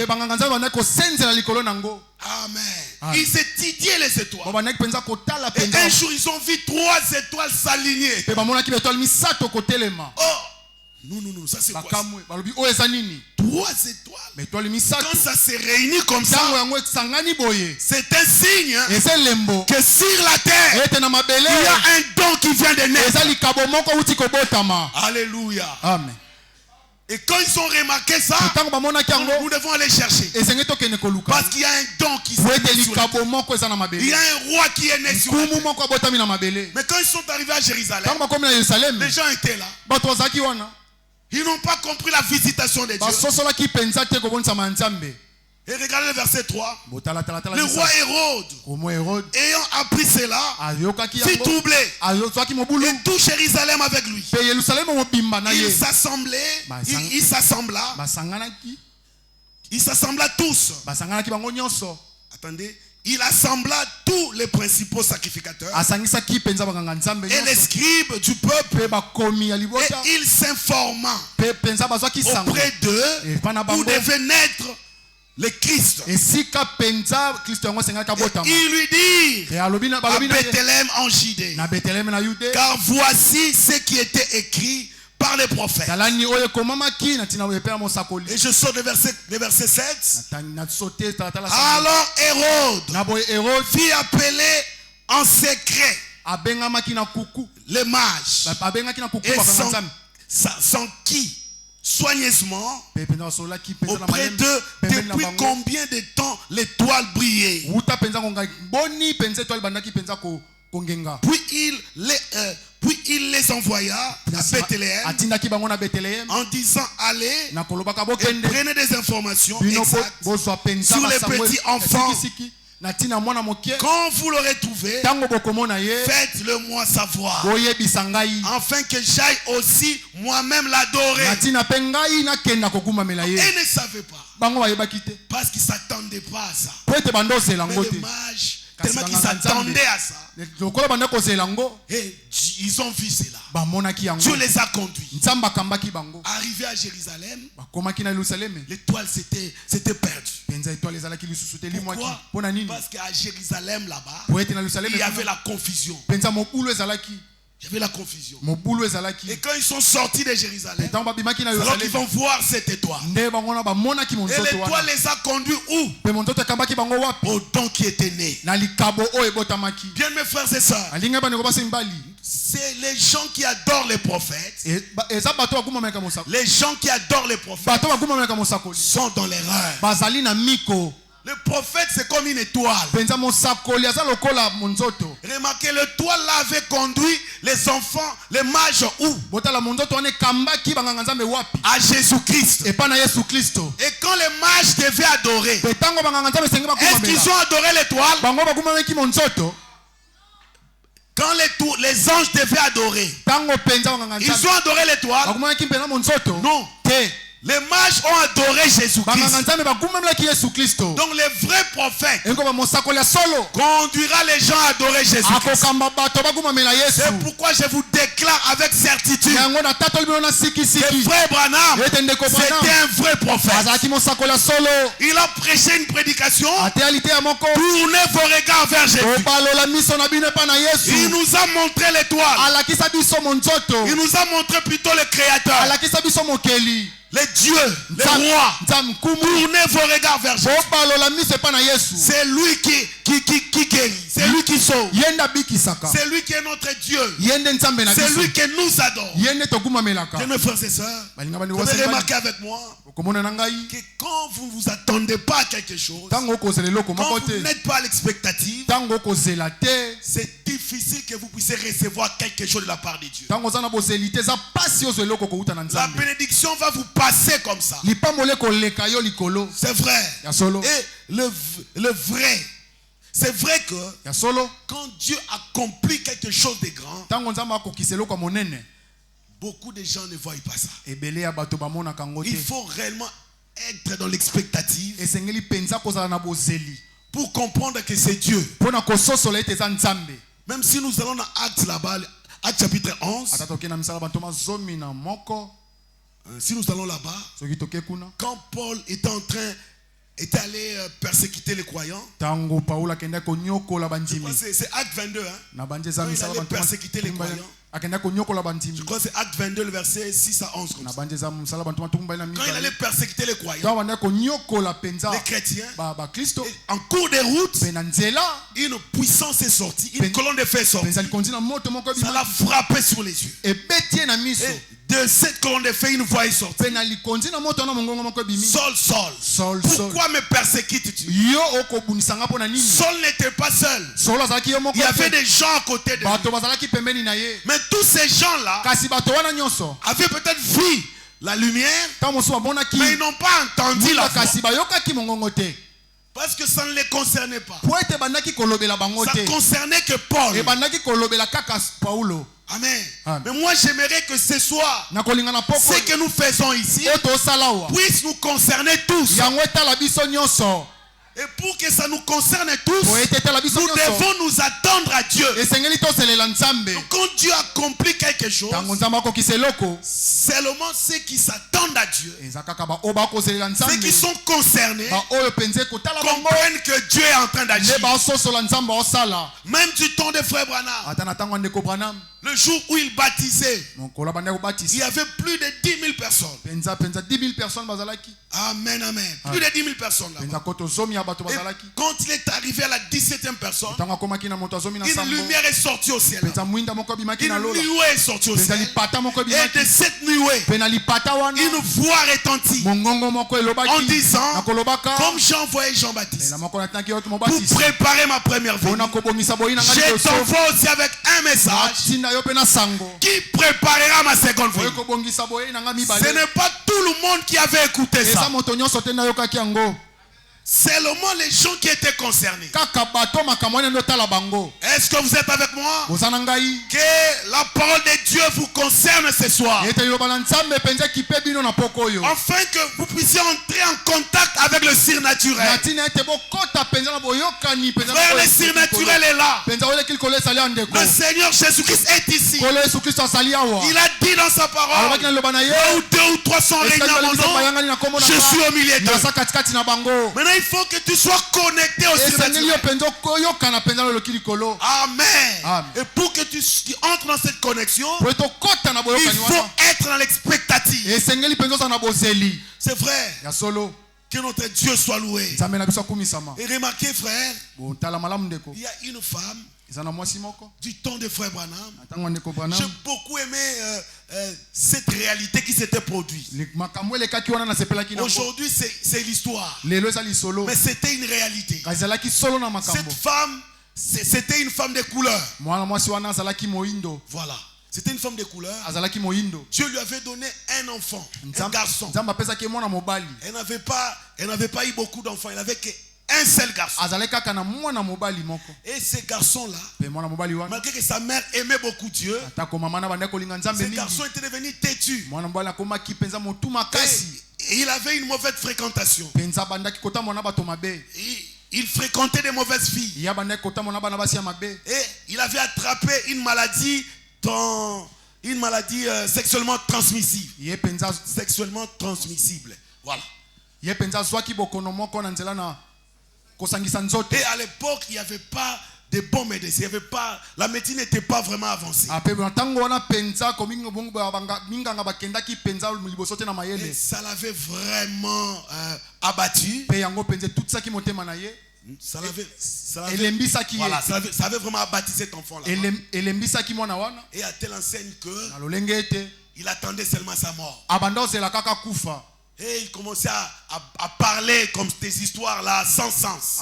Amen. Ils étudiaient les étoiles. Et un jour, ils ont vu 3 étoiles s'aligner. Oh, Non, ça c'est quoi? 3 étoiles. Quand ça se réunit comme ça, c'est un signe que sur la terre, il y a un don qui vient de naître. Alléluia. Amen. Et quand ils ont remarqué ça, nous devons aller chercher. Parce qu'il y a un don qui s'est mis sur la terre. Il y a un roi qui est né sur la terre. Mais quand ils sont arrivés à Jérusalem, les gens étaient là. Ils n'ont pas compris la visitation de Dieu. Et regardez le verset 3. Le roi Hérode, ayant appris cela, fut troublé. Et tout Jérusalem avec lui. Il s'assembla tous. Attendez. Il assembla tous les principaux sacrificateurs et les scribes du peuple, et il s'informa auprès d'eux où devait naître le Christ. Et il lui dit à Bethléem en Judée, car voici ce qui était écrit par les prophètes. Et je sors de verset 7. Alors Hérode fit appeler en secret les mages et s'enquit soigneusement auprès d'eux depuis combien de temps l'étoile brillait. Puis il les envoya à Bethléem en disant allez et prenez des informations exactes sur les petits enfants. Quand vous l'aurez trouvé, faites-le moi savoir, afin que j'aille aussi moi-même l'adorer. Ils ne savaient pas, parce qu'ils ne s'attendaient pas à ça. Mais les mages, tellement qu'ils s'attendaient à ça, et ils ont vu cela. Dieu les a conduits. Arrivé à Jérusalem, l'étoile s'était perdue. Pourquoi? Parce qu'à Jérusalem là-bas, il y avait la confusion. Il y avait la confusion. Et quand ils sont sortis de Jérusalem, alors qu'ils vont voir cette étoile. Et l'étoile les a conduits où? Au don qui était né. Bien mes frères et sœurs, c'est les gens qui adorent les prophètes. Les gens qui adorent les prophètes sont dans l'erreur. Le prophète, c'est comme une étoile. Remarquez, l'étoile là avait conduit les enfants, les mages où? À Jésus-Christ. Et quand les mages devaient adorer, est-ce qu'ils ont adoré l'étoile? Quand les anges devaient adorer, ils ont adoré l'étoile? Non. Les mages ont adoré Jésus-Christ. Donc le vrai prophète conduira les gens à adorer Jésus-Christ. C'est pourquoi je vous déclare avec certitude que frère Branham, c'était un vrai prophète. Il a prêché une prédication. Tournez vos regards vers Jésus. Il nous a montré l'étoile. Il nous a montré plutôt le Créateur. Les dieux, les rois, tournez vos regards vers Jésus. C'est lui qui guérit. C'est lui qui sauve. C'est lui qui est notre Dieu. C'est lui que nous adorons. Mes frères et sœurs, vous avez remarqué avec moi que quand vous ne vous attendez pas à quelque chose, quand vous n'êtes pas à l'expectative, c'est difficile que vous puissiez recevoir quelque chose de la part de Dieu. La bénédiction va vous passer comme ça. C'est vrai. Et le vrai, c'est vrai que quand Dieu accomplit quelque chose de grand, beaucoup de gens ne voient pas ça. Il faut réellement être dans l'expectative pour comprendre que c'est Dieu. Même si nous allons dans Actes là-bas, Actes chapitre 11, si nous allons là-bas, quand Paul était allé persécuter les croyants, c'est Acte 22, hein? Quand il allait persécuter les croyants, Je crois que c'est Acte 22, le verset 6 à 11. Quand il allait persécuter les croyants, les chrétiens, en cours de route, une puissance est sortie, une colonne de feu est sortie. Ça l'a frappé sur les yeux. Et de cette colonne de feu, une voix est sortie. Saul, pourquoi me persécutes-tu? Saul n'était pas seul. Il y avait des gens à côté de lui. Mais tous ces gens-là avaient peut-être vu la lumière, mais ils n'ont pas entendu la voix. Parce que ça ne les concernait pas. Ça concernait que Paul. Amen. Mais moi j'aimerais que ce soir, ce que nous faisons ici puisse nous concerner tous. Et pour que ça nous concerne tous, nous devons nous attendre à Dieu. Donc quand Dieu accomplit quelque chose, seulement ceux qui s'attendent à Dieu, ceux qui sont concernés, comprennent que Dieu est en train d'agir. Même du temps de Frère Branham, le jour où il baptisait, il y avait plus de 10 000 personnes. Amen, amen. Plus de 10 000 personnes là-bas. Et quand il est arrivé à la 17e personne, une lumière est sortie au ciel. Une nuée est sortie au ciel. Et de cette nuée, une voix retentit en disant, comme j'ai envoyé Jean-Baptiste pour préparer ma première venue, je t'envoie aussi avec un message qui préparera ma seconde venue. Ce n'est pas tout le monde qui avait écouté ça. Seulement les gens qui étaient concernés. Est-ce que vous êtes avec moi? Que la parole de Dieu vous concerne ce soir. Afin que vous puissiez entrer en contact avec le surnaturel. Frère, le surnaturel est là. Le Seigneur Jésus-Christ est ici. Il a dit dans sa parole, là où 2 ou 3 sont réunis à mon nom, je suis au milieu d'eux. Maintenant, il faut que tu sois connecté au surnaturel. Amen. Et pour que tu entres dans cette connexion, il faut être dans l'expectative. C'est vrai. Que notre Dieu soit loué. Et remarquez, frère, il y a une femme du temps de Frère Branham. J'ai beaucoup aimé cette réalité qui s'était produite. Aujourd'hui, c'est l'histoire. Mais c'était une réalité. Cette femme, c'était une femme de couleur. Voilà. C'était une femme de couleur. Dieu lui avait donné un enfant, un garçon. Elle n'avait pas eu beaucoup d'enfants. Elle n'avait qu'un seul garçon. Et ce garçon-là, malgré que sa mère aimait beaucoup Dieu, ce garçon était devenu têtu. Et il avait une mauvaise fréquentation. Il fréquentait des mauvaises filles. Et il avait attrapé une maladie sexuellement transmissible. Voilà. Et à l'époque, il n'y avait pas de bons médecins. La médecine n'était pas vraiment avancée. Et ça l'avait vraiment abattu. Ça avait vraiment abattu cet enfant-là. Et à telle enseigne que il attendait seulement sa mort. Et il commençait à parler comme des histoires-là sans sens.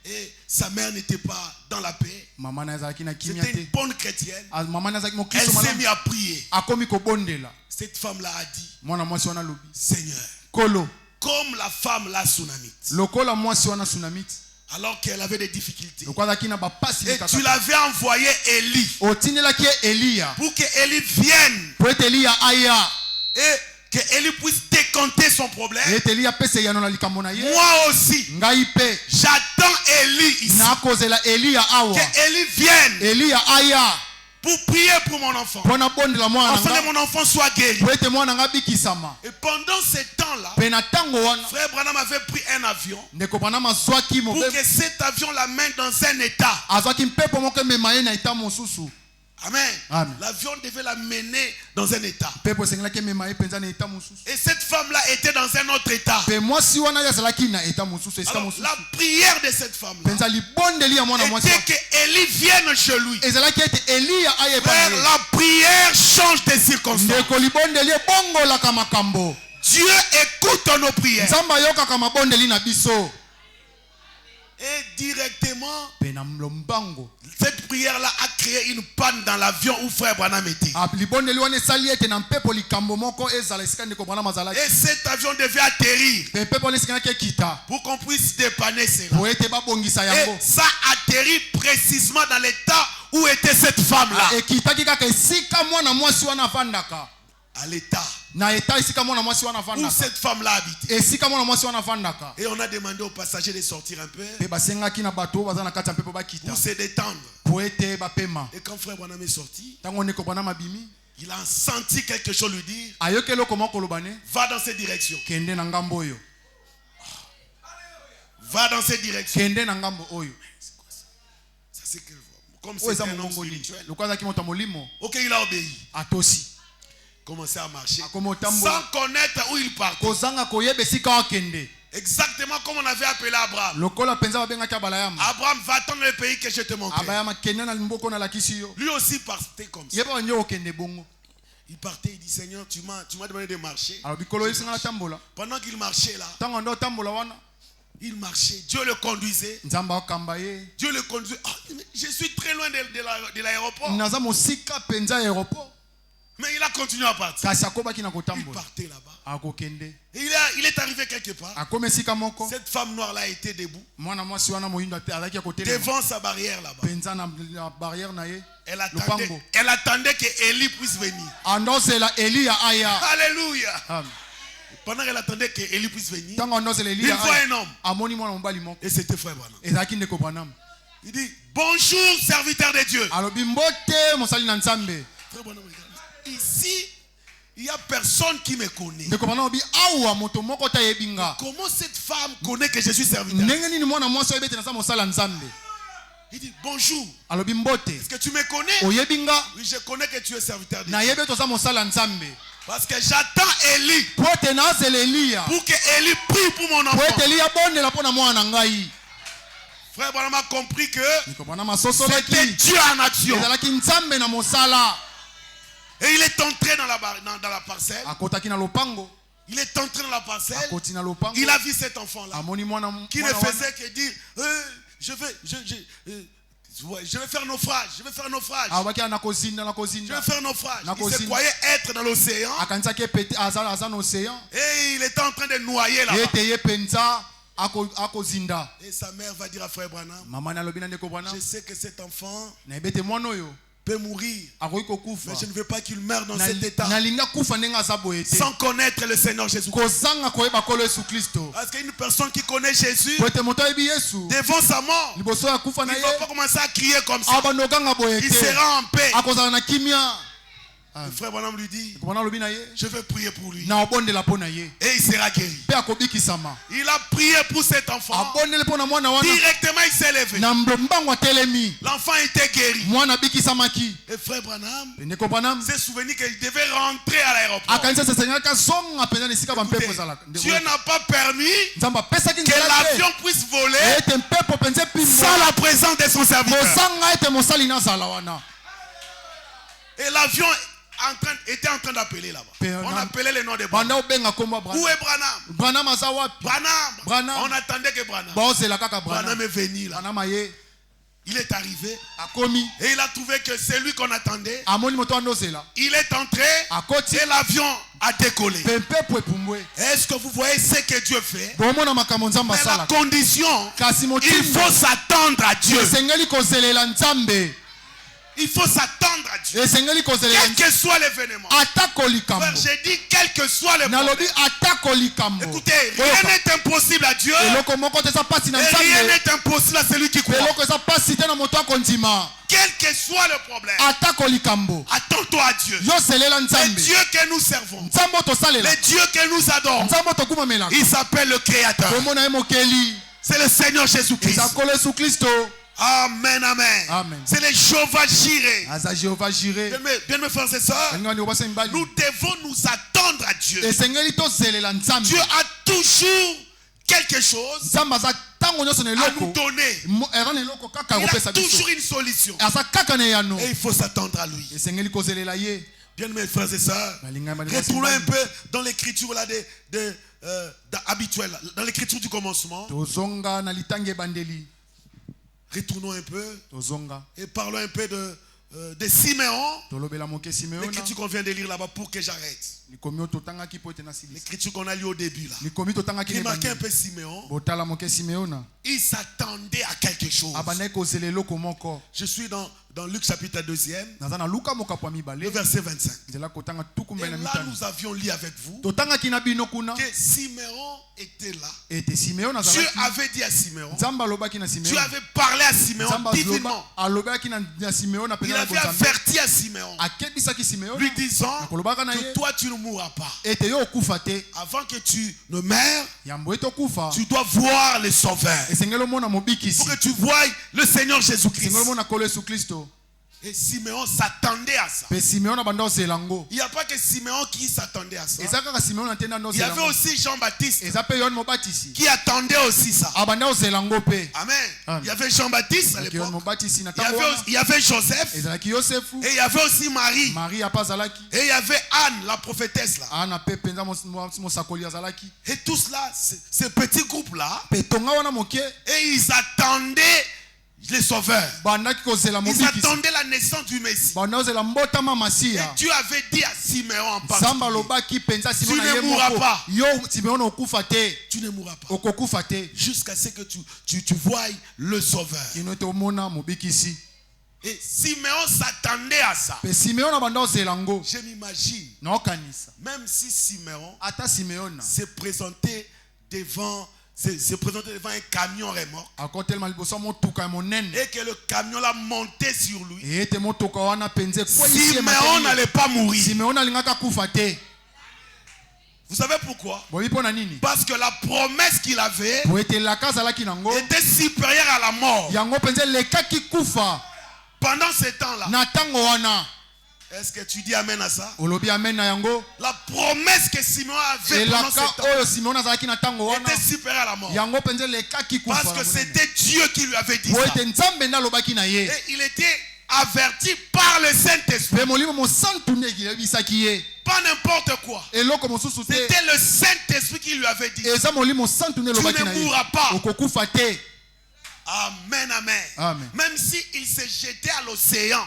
Et sa mère n'était pas dans la paix. C'était une bonne chrétienne. Elle s'est mise à prier. Cette femme-là a dit, Seigneur, comme la femme la Sunamite, alors qu'elle avait des difficultés, et tu l'avais envoyé Élie pour que Élie vienne et que Élie puisse décanter son problème. Moi aussi, j'attends Élie ici, que Élie vienne pour prier pour mon enfant, afin que mon enfant soit guéri. Et pendant ce temps-là, Frère Branham avait pris un avion pour que cet avion l'amène dans un état. Amen. L'avion devait la mener dans un état. Et cette femme-là était dans un autre état. Alors, la prière de cette femme-là était qu'Élie vienne chez lui. Frère, la prière change des circonstances. Dieu écoute nos prières. Et directement, cette prière-là a créé une panne dans l'avion où frère Branham était. Et cet avion devait atterrir pour qu'on puisse dépanner cela. Et ça atterrit précisément dans l'état où était cette femme-là. À l'état où cette femme-là habitait. Et on a demandé aux passagers de sortir un peu pour se détendre. Et quand frère Branham est sorti, il a senti quelque chose lui dire, va dans cette direction. Va dans cette direction. Ça c'est comme c'est un homme spirituel. Ok, il a obéi. Commencer à marcher sans connaître où il partait. Exactement comme on avait appelé Abraham. Abraham, va attendre le pays que je te montre. Lui aussi partait comme ça. Il partait, il dit Seigneur, tu m'as demandé de marcher. Pendant qu'il marchait là, il marchait, Dieu le conduisait. Dieu le conduisait. Oh, je suis très loin de l'aéroport. Mais il a continué à partir. Il partait là-bas. Et il est arrivé quelque part. Cette femme noire-là a été debout devant sa barrière là-bas. Elle attendait que Élie puisse venir. Alléluia. Pendant qu'elle attendait que Élie puisse venir, il voit un homme. Et c'était frère Branham. Il dit bonjour serviteur de Dieu. Frère Branham, ici, il n'y a personne qui me connaît. Comment cette femme connaît que je suis serviteur? Il dit bonjour. Est-ce que tu me connais? Oui, je connais que tu es serviteur de Dieu. Parce que j'attends Élie pour que Élie prie pour mon enfant. Frère Branham a compris que c'était Dieu en action. Et il est entré dans la parcelle. Il est entré dans la parcelle. Il a vu cet enfant-là qui ne faisait que dire je vais faire naufrage. Je vais faire naufrage. Il se croyait être dans l'océan. Et il était en train de noyer là-bas. Et sa mère va dire à frère Branham, je sais que cet enfant peut mourir, mais je ne veux pas qu'il meure dans cet état sans connaître le Seigneur Jésus-Christ. Parce qu'une personne qui connaît Jésus, devant sa mort, il ne va pas commencer à crier comme ça. Il sera en paix. Le frère Branham lui dit, je vais prier pour lui. Et il sera guéri. Il a prié pour cet enfant. Directement il s'est levé. L'enfant était guéri. Et frère Branham s'est souvenu qu'il devait rentrer à l'aéroport. Dieu n'a pas permis que l'avion puisse voler sans la présence de son serviteur. Et l'avion était en train d'appeler là-bas. On appelait le nom de Branham. Où est Branham? Branham. On attendait que Branham est venu là. Il est arrivé et il a trouvé que c'est lui qu'on attendait. Il est entré et l'avion a décollé. Est-ce que vous voyez ce que Dieu fait? Mais la condition, il faut s'attendre à Dieu. Il faut s'attendre à Dieu. Quel que soit l'événement. Frère, j'ai dit quel que soit le problème. Écoutez, rien n'est impossible à Dieu. Et rien n'est impossible à celui qui croit. Quel que soit le problème, attends-toi à Dieu. Le Dieu que nous servons, le Dieu que nous adorons, il s'appelle le Créateur. C'est le Seigneur Jésus-Christ. Amen, amen. Amen. C'est le Jéhovah Jireh. Jéhovah Jireh. Bien mes frères et sœurs, nous devons nous attendre à Dieu. Dieu a toujours quelque chose à nous donner. Il a toujours une solution. Et il faut s'attendre à lui. Bien mes frères et sœurs, retournons un peu dans l'écriture là habituelle, dans l'écriture du commencement. Retournons un peu et parlons un peu de Siméon. L'écriture qu'on vient de lire là-bas pour que j'arrête. L'écriture qu'on a lu au début là. Remarquez un peu Siméon. Il s'attendait à quelque chose. Je suis dans Luc chapitre 2, le verset 25. Et là nous avions lu avec vous que Siméon était là. Dieu avait dit à Siméon, Dieu avait parlé à Siméon divinement. Il avait averti à Siméon, lui disant que toi tu ne mourras pas. Avant que tu ne meurs, tu dois voir le Sauveur. Pour que tu voies le Seigneur Jésus-Christ. Et Siméon s'attendait à ça. Il n'y a pas que Siméon qui s'attendait à ça. Il y avait aussi Jean-Baptiste qui attendait aussi ça. Amen. Il y avait Jean-Baptiste à l'époque. Il y avait Joseph. Et il y avait aussi Marie. Et il y avait Anne, la prophétesse là. Et tout cela, ce petit groupe-là, et ils attendaient les sauveurs. Ils attendaient la naissance du Messie. Et Dieu avait dit à Siméon en particulier, tu ne mourras pas. Tu ne mourras pas. Jusqu'à ce que tu voies le Sauveur. Et Siméon s'attendait à ça. Je m'imagine, même si Siméon s'est présenté devant un camion remorque et que le camion l'a monté sur lui, Siméon n'allait pas mourir. Vous savez pourquoi? Parce que la promesse qu'il avait était supérieure à la mort. Pendant ce temps-là, est-ce que tu dis amen à ça? La promesse que Siméon avait pendant ce temps était supérieure à la mort. Parce que c'était Dieu qui lui avait dit ça. Et il était averti par le Saint-Esprit. Pas n'importe quoi. C'était le Saint-Esprit qui lui avait dit, tu ne mourras pas. Amen, amen. Même s'il se jetait à l'océan,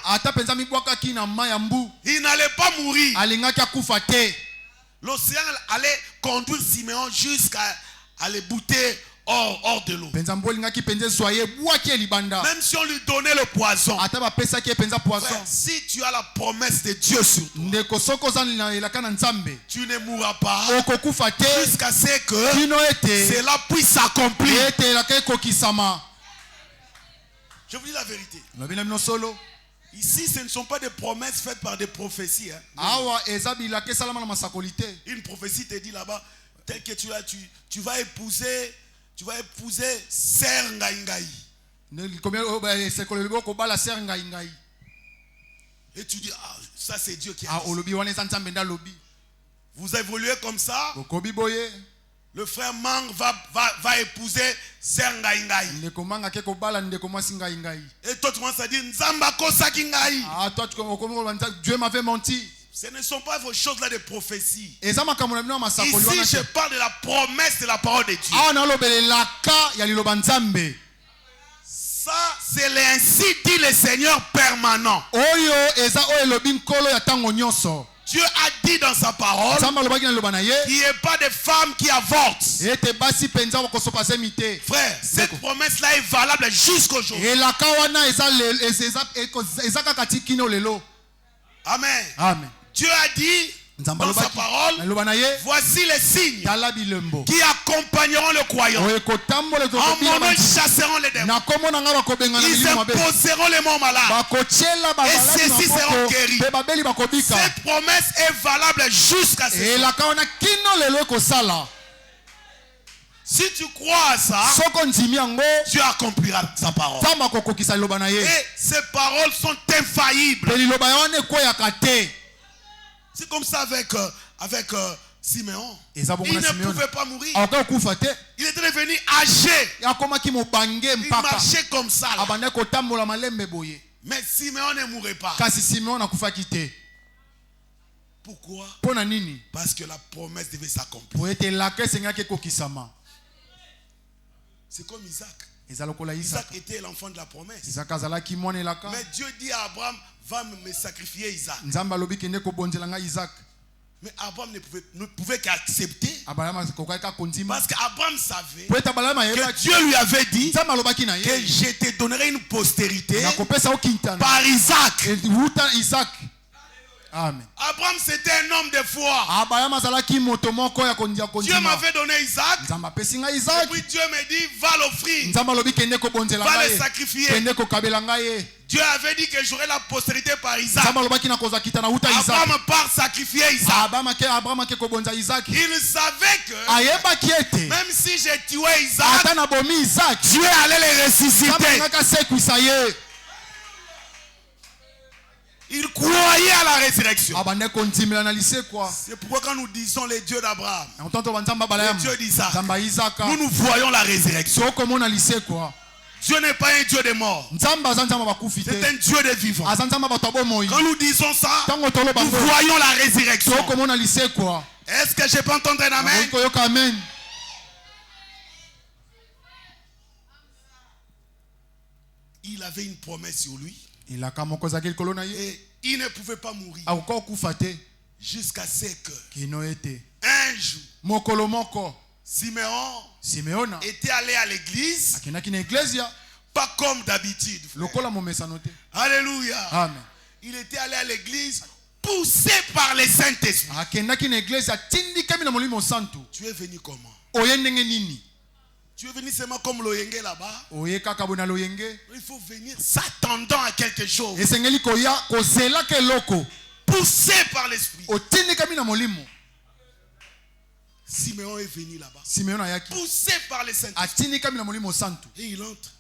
il n'allait pas mourir. L'océan allait conduire Siméon jusqu'à les bouter hors de l'eau. Même si on lui donnait le poison, frère, si tu as la promesse de Dieu sur toi, tu ne mourras pas jusqu'à ce que cela puisse s'accomplir. Je vous dis la vérité. Ici, ce ne sont pas des promesses faites par des prophéties. Une prophétie te dit là-bas, tel que tu vas épouser Sœur Ngaïngaï. Et tu dis, ça c'est Dieu qui a dit. Vous évoluez comme ça. Le frère Mang va épouser Sœur Ngaïngaï. Et toi tu commences à dire Nzamba Kosaki Ngaï. Dieu m'avait menti. Ce ne sont pas vos choses là de prophétie. Ici je parle de la promesse de la parole de Dieu. Ça c'est l'ainsi dit le Seigneur permanent. Dieu a dit dans sa parole qu'il n'y a pas de femme qui avorte. Frère, cette promesse-là est valable jusqu'aujourd'hui. Amen. Amen. Dieu a dit dans sa parole, voici les signes qui accompagneront le croyant. En mon nom, ils chasseront les démons. Ils imposeront les morts malades. Et ceux-ci seront guéris. Cette promesse est valable jusqu'à ce jour. Si tu crois à ça, Dieu accomplira sa parole. Et ces paroles sont infaillibles. C'est comme ça avec Siméon. Il ne pouvait pas mourir. Il était devenu âgé. Il marchait comme ça. Mais Siméon ne mourrait pas. Pourquoi? Parce que la promesse devait s'accomplir. C'est comme Isaac. Isaac était l'enfant de la promesse. Mais Dieu dit à Abraham, va me sacrifier Isaac. Mais Abraham ne pouvait qu'accepter. Parce qu'Abraham savait que Dieu lui avait dit que je te donnerai une postérité par Isaac. Amen. Abraham c'était un homme de foi. Dieu m'avait donné Isaac. Et puis Dieu me dit va l'offrir. Va le sacrifier. Dieu avait dit que j'aurais la postérité par Isaac. Abraham part sacrifier Isaac. Il savait que même si j'ai tué Isaac, Dieu allait le ressusciter. Il croyait à la résurrection. C'est pourquoi quand nous disons les dieux d'Abraham, les dieux d'Isaac, nous voyons la résurrection. Dieu n'est pas un Dieu de mort. C'est un Dieu de vivant. Quand nous disons ça, nous voyons la résurrection. Est-ce que je peux entendre un amen? Il avait une promesse sur lui. Et il ne pouvait pas mourir jusqu'à ce que un jour Siméon était allé à l'église, pas comme d'habitude. Alléluia. Amen. Il était allé à l'église poussé par le Saint-Esprit. Tu es venu comment? Tu es venu seulement comme l'Oyenge là-bas. Il faut venir s'attendant à quelque chose. Poussé par l'Esprit. Siméon est venu là-bas. Poussé par le Saint-Esprit. Et il entre.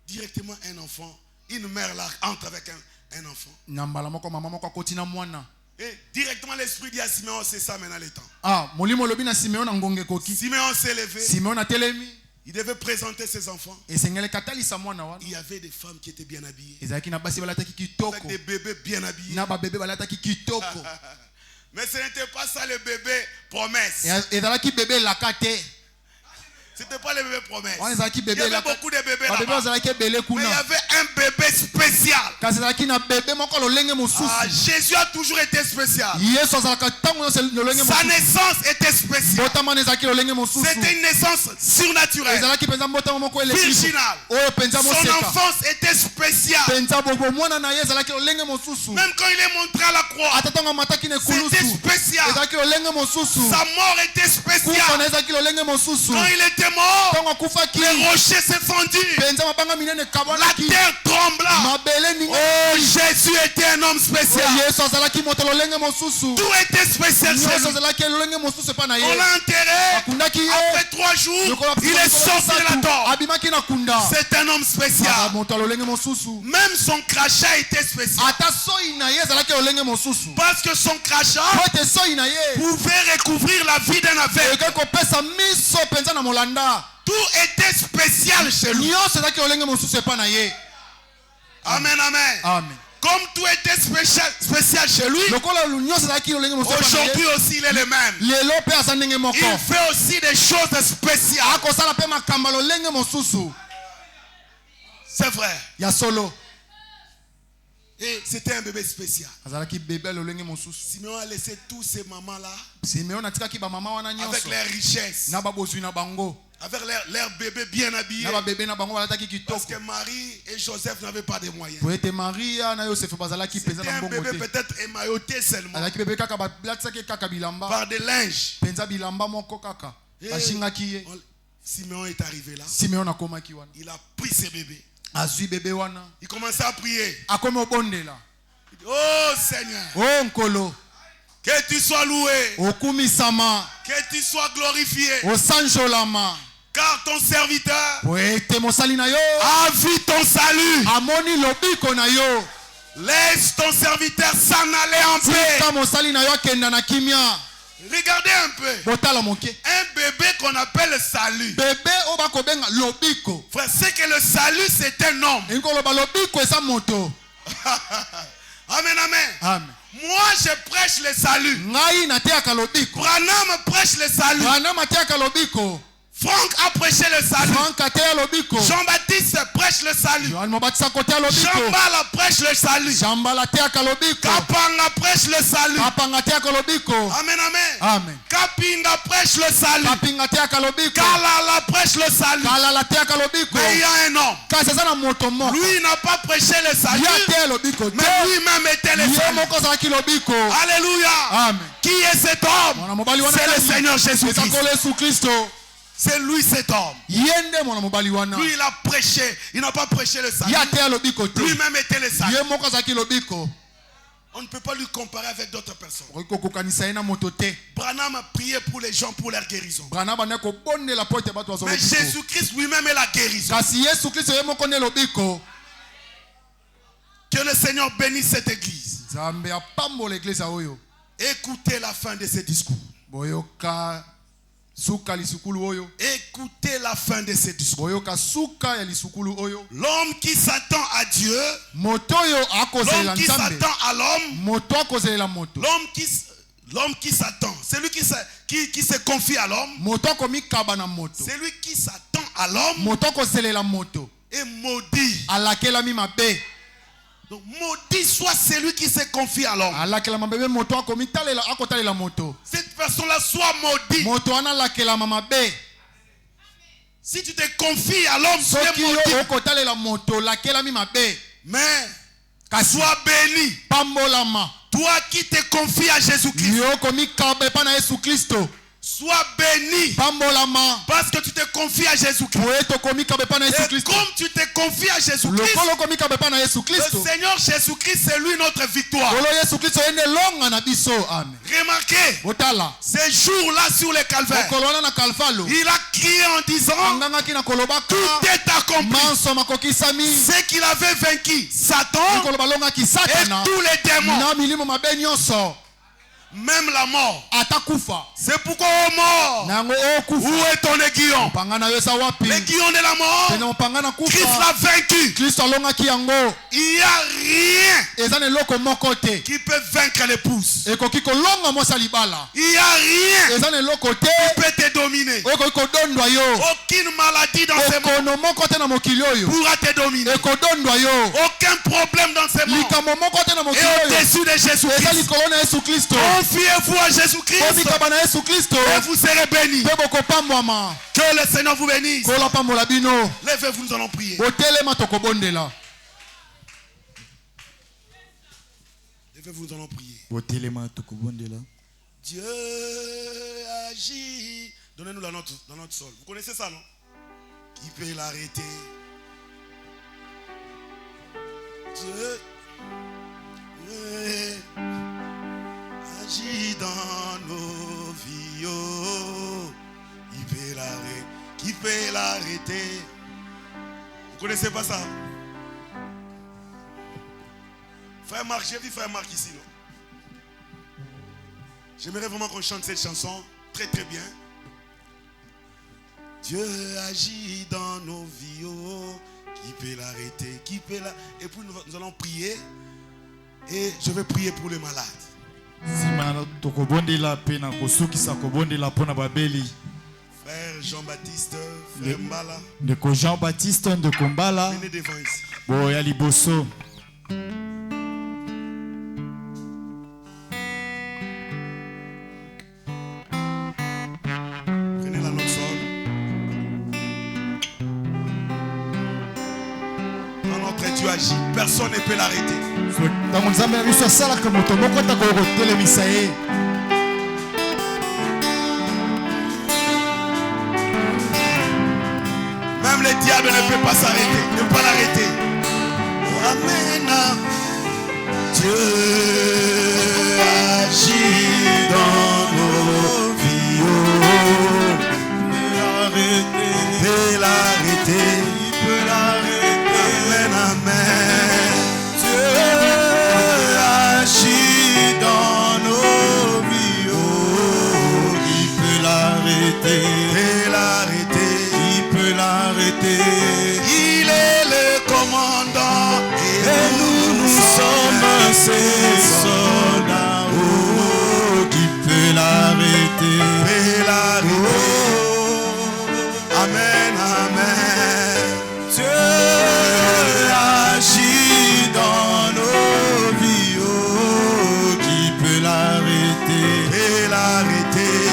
Directement un enfant. Une mère là entre avec un enfant. Et directement l'esprit dit à Siméon, c'est ça maintenant le temps. Siméon s'est levé. Il devait présenter ses enfants. Il y avait des femmes qui étaient bien habillées. Avec des bébés bien habillés. Mais ce n'était pas ça le bébé promesse. C'était pas le bébé promesse. Il y avait beaucoup de bébés là-bas. Mais il y avait un bébé spécial. Jésus a toujours été spécial. Sa naissance était spéciale. C'était une naissance surnaturelle. Virginale. Son enfance était spéciale. Même quand il est montré à la croix, c'était spécial. Sa mort était spéciale. Quand il était mort, les rochers se fendirent. La terre trembla. Oh, Jésus était un homme spécial. Tout était spécial chez lui. On l'a enterré. Après 3 jours, il est sorti de la tombe. C'est un homme spécial. Même son crachat était spécial. Parce que son crachat pouvait recouvrir la vie d'un aveugle. Tout était spécial chez lui. Amen, amen. Comme tout était spécial chez lui, aujourd'hui aussi il est le même. Il fait aussi des choses spéciales. C'est vrai. Et c'était un bébé spécial. Siméon a laissé tous ces mamans-là avec leurs richesses, avec leurs bébés bien habillés. Parce que Marie et Joseph n'avaient pas de moyens. C'était un bébé peut-être émailloté seulement par des linges. Et Siméon est arrivé là. Il a pris ses bébés. Il commençait à prier. Il dit, oh Seigneur, Que tu sois loué. Okumisama. Que tu sois glorifié. Osanjolama. Car ton serviteur a vu ton salut. Amoni lobiko na yo. Laisse ton serviteur s'en aller en paix. Regardez un peu. Un bébé qu'on appelle le salut. Frère, c'est que le salut c'est un homme. Amen, amen. Amen. Moi je prêche le salut. Branham prêche le salut. Franck a prêché le salut. Jean-Baptiste prêche le salut. Jean-Bala prêche le salut. Kapanga prêche le salut. Amen, amen. Amen. Kapinga prêche le salut. Kalala prêche le salut. Mais il y a un homme. Lui n'a pas prêché le salut. Mais lui-même était le salut. Alléluia. Amen. Qui est cet homme? C'est le Seigneur Jésus-Christ. C'est lui cet homme. Lui il a prêché. Il n'a pas prêché le salut. Lui-même était le salut. On ne peut pas lui comparer avec d'autres personnes. Branham a prié pour les gens pour leur guérison. Mais Jésus-Christ lui-même est la guérison. Que le Seigneur bénisse cette église. Écoutez la fin de ce discours. Écoutez la fin de ce discours. L'homme qui s'attend à Dieu, l'homme qui s'attend à l'homme, l'homme qui s'attend, celui qui se confie à l'homme, celui qui s'attend à l'homme est maudit. Donc maudit soit celui qui se confie à l'homme. Cette personne-là soit maudite. Si tu te confies à l'homme, tu es maudit. Mais sois béni. Toi qui te confies à Jésus-Christ. Sois béni. Parce que tu te confies à Jésus-Christ. Et comme tu te confies à Jésus-Christ, le Seigneur Jésus-Christ, c'est lui notre victoire. Remarquez, ces jours-là sur le calvaire, il a crié en disant, tout est accompli. Ce qu'il avait vaincu, Satan et tous les démons. Même la mort. C'est pourquoi ô mort, où est ton aiguillon? L'aiguillon de la mort, Christ l'a vaincu. Il n'y a rien qui peut vaincre l'épouse. Il n'y a rien qui peut te dominer. Aucune maladie dans ce monde pourra te dominer. Aucun problème dans ce monde est au-dessus de Jésus-Christ. Confiez-vous à Jésus-Christ et vous serez bénis. Que le Seigneur vous bénisse. Levez-vous, nous allons prier. Levez-vous, nous allons prier. Dieu agit. Donnez-nous dans notre sol. Vous connaissez ça, non? Qui peut l'arrêter? Dieu agit dans nos vies. Oh, qui peut l'arrêter? Vous connaissez pas ça? Frère Marc, j'ai vu Frère Marc ici. J'aimerais vraiment qu'on chante cette chanson très très bien. Dieu agit dans nos vies. Oh, qui peut l'arrêter? Qui peut l'arrêter? Et puis nous allons prier. Et je vais prier pour les malades. Frère Jean-Baptiste, frère Mbala. Ndeko Jean-Baptiste Ndeko Mbala. Venez devant ici. Boya liboso. Prenez la note sol. Quand notre Dieu agit, personne ne peut l'arrêter. Même le diable ne peut pas s'arrêter, ne peut pas l'arrêter. Amen. Dieu agit. Amen, amen. Dieu agit dans nos vies. Oh, qui peut l'arrêter?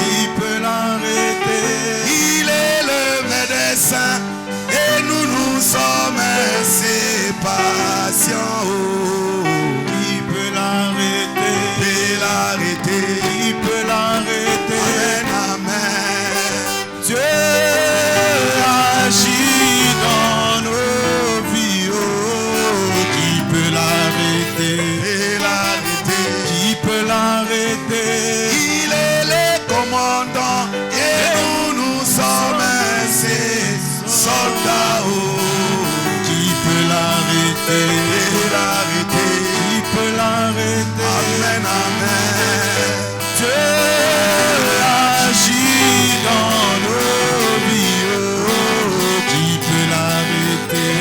Qui peut l'arrêter? Il est le médecin et nous sommes ses patients. Oh, qui peut l'arrêter? Qui peut l'arrêter? Amen, amen. Dieu agit dans nos vies. Oh, qui peut l'arrêter? Qui peut l'arrêter? Il est le commandant et nous sommes ses soldats. Oh, qui peut l'arrêter? Qui peut l'arrêter? Amen, amen. Dieu agit dans nos vies. Oh, qui peut l'arrêter?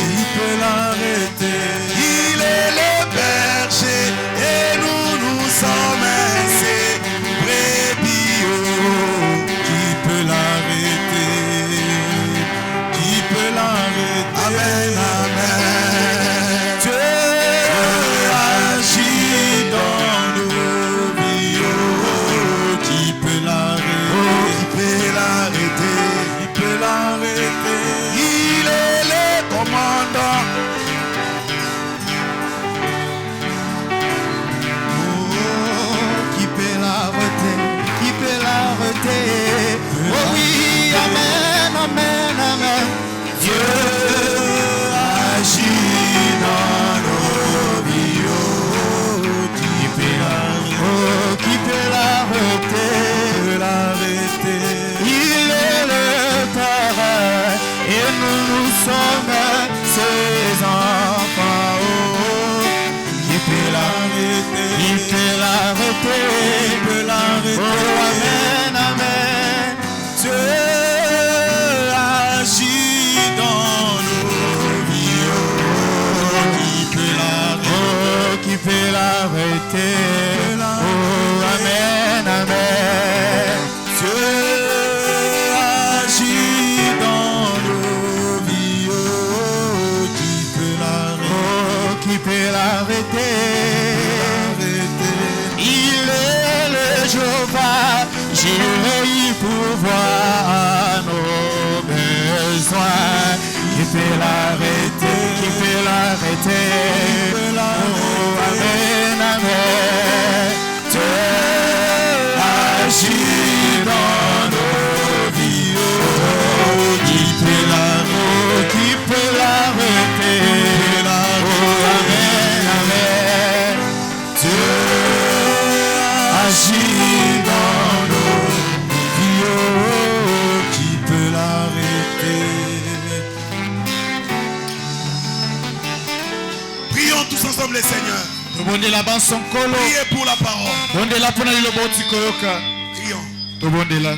Qui peut l'arrêter? Il est le berger et nous sommes ses brebis. Oh, qui peut l'arrêter? Qui peut l'arrêter? amen, amen. Dieu agit dans nos vies. Oh, qui peut l'arrêter? Qui peut l'arrêter? Il est le commandant. Qui peut l'arrêter? Qui peut l'arrêter? Oh oui, amen, amen, amen. Dieu agit dans nos vies. Oh, qui peut l'arrêter? Oh, qui peut l'arrêter? Il est le Père et nous sommes ses enfants. Oh, qui peut l'arrêter? Qui peut l'arrêter? Qui peut l'arrêter? Oh, amen, amen. Dieu agit dans nos vies. Oh, qui peut l'arrêter? Oh, qui peut l'arrêter? Oh, amen, amen. Dieu agit dans nos vies. Oh, qui peut l'arrêter? Oh, qui peut l'arrêter? Il est le Jéhovah, Jéhovah, pourvoir à nos besoins. Qui peut l'arrêter? Qui peut l'arrêter? Oh, amen, amen. Dieu agit dans nos vies. Oh, qui peut l'arrêter? Qui peut l'arrêter? Oh, amen, amen. Dieu agit dans nos vies. Oh, qui peut l'arrêter? Prions tous ensemble les seigneurs. Tobondela basonkolo. Priez pour la parole. Bondela pona liloboti koyoka. Prions. Tobondela.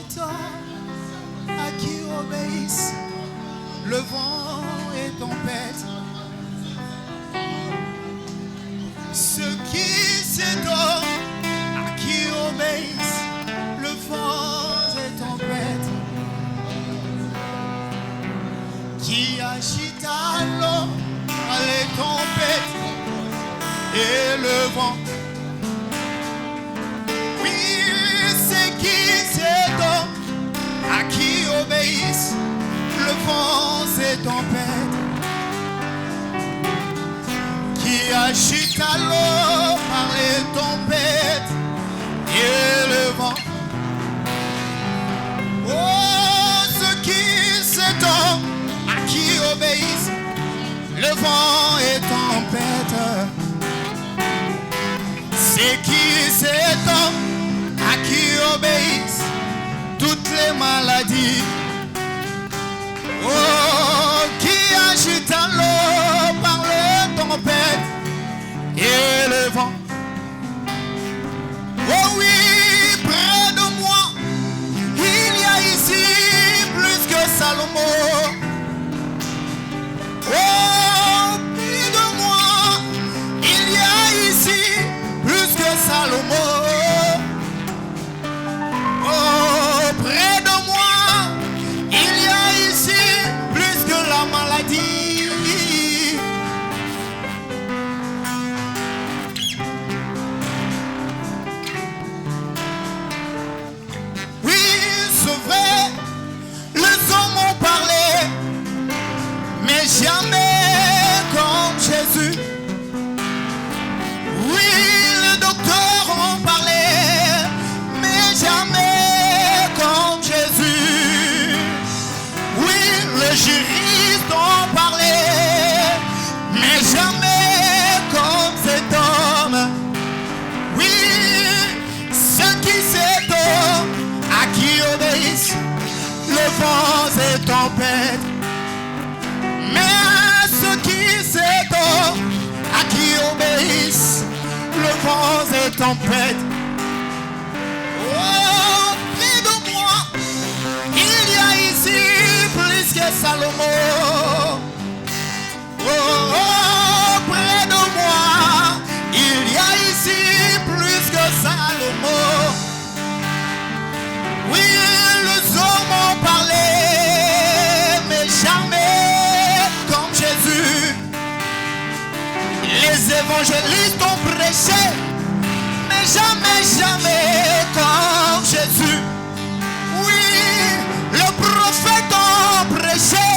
cet homme à qui obéissent le vent et tempête? Ce qui cet homme à qui obéissent le vent et tempête, qui agita l'eau, les tempêtes et le vent. Oui, c'est qui cet homme à qui obéissent le vent et tempête, qui agita l'eau par les tempêtes et le vent. Oh, ce qui cet homme à qui obéissent le vent et tempête, c'est qui cet homme à qui obéissent toutes les maladies. Oh, qui agita l'eau par les tempêtes et le vent. Oh oui, près de moi, il y a ici plus que Salomon. Oh, près de moi, il y a ici plus que Salomon. Oh, près de moi, il y a ici plus que la maladie. Oui, c'est vrai, les hommes ont parlé, mais jamais comme Jésus. Oui, les docteurs ont parlé, mais jamais comme Jésus. Oui, les juristes ont parlé, mais jamais comme cet homme. Oui, ce qui cet homme à qui obéissent le vent et tempête. Mais ce qui cet homme à qui obéissent le vent et tempête. Oh, près de moi, il y a ici plus que Salomon. Oh, oh, près de moi, il y a ici plus que Salomon. Oui, les hommes ont parlé, mais jamais comme Jésus. Les évangélistes ont prêché, mais jamais, jamais comme Jésus. Oui, le prophète ont prêché,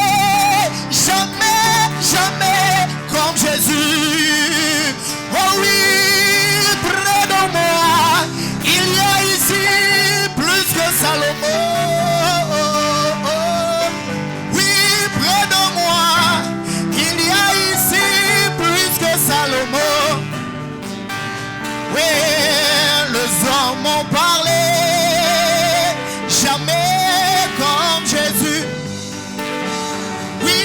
jamais, jamais comme Jésus. Oh oui, près de moi, il y a ici plus que Salomon. Oui, près de moi, il y a ici plus que Salomon. Oui, les hommes ont parlé, jamais comme Jésus. Oui,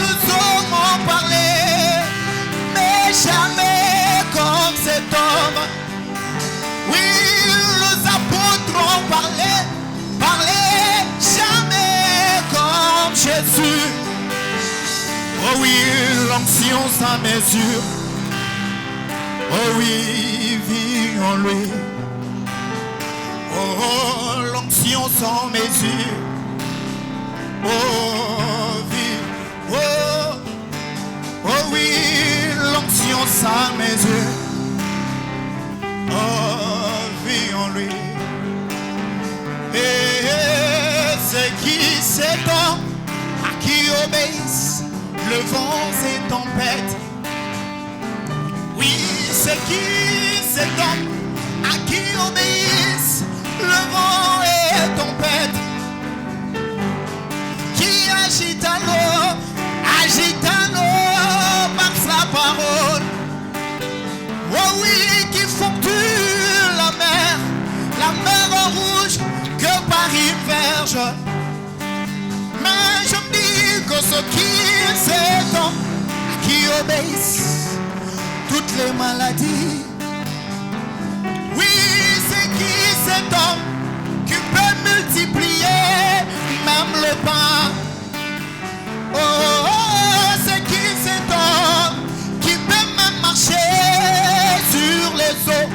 les hommes ont parlé, mais jamais comme cet homme. Oui, les apôtres ont parlé, jamais comme Jésus. Oh oui, l'onction sans mesure. Oh oui, vis en lui. Oh, l'onction sans mesure. Oh, vis. Oh, oh oui, l'onction sans mesure. Oh, vis en lui. Et c'est qui cet homme à qui obéissent le vent et tempête. Oui, c'est qui cet homme à qui obéissent le vent et tempête, qui agite l'eau par sa parole. Oh oui, qui fonctue la mer rouge que par une verge. Mais je me dis que ce qui cet homme à qui obéissent toutes les maladies. Oui, c'est qui cet homme qui peut multiplier le pain. Oh, oh, oh, c'est qui cet homme qui peut même marcher sur les eaux?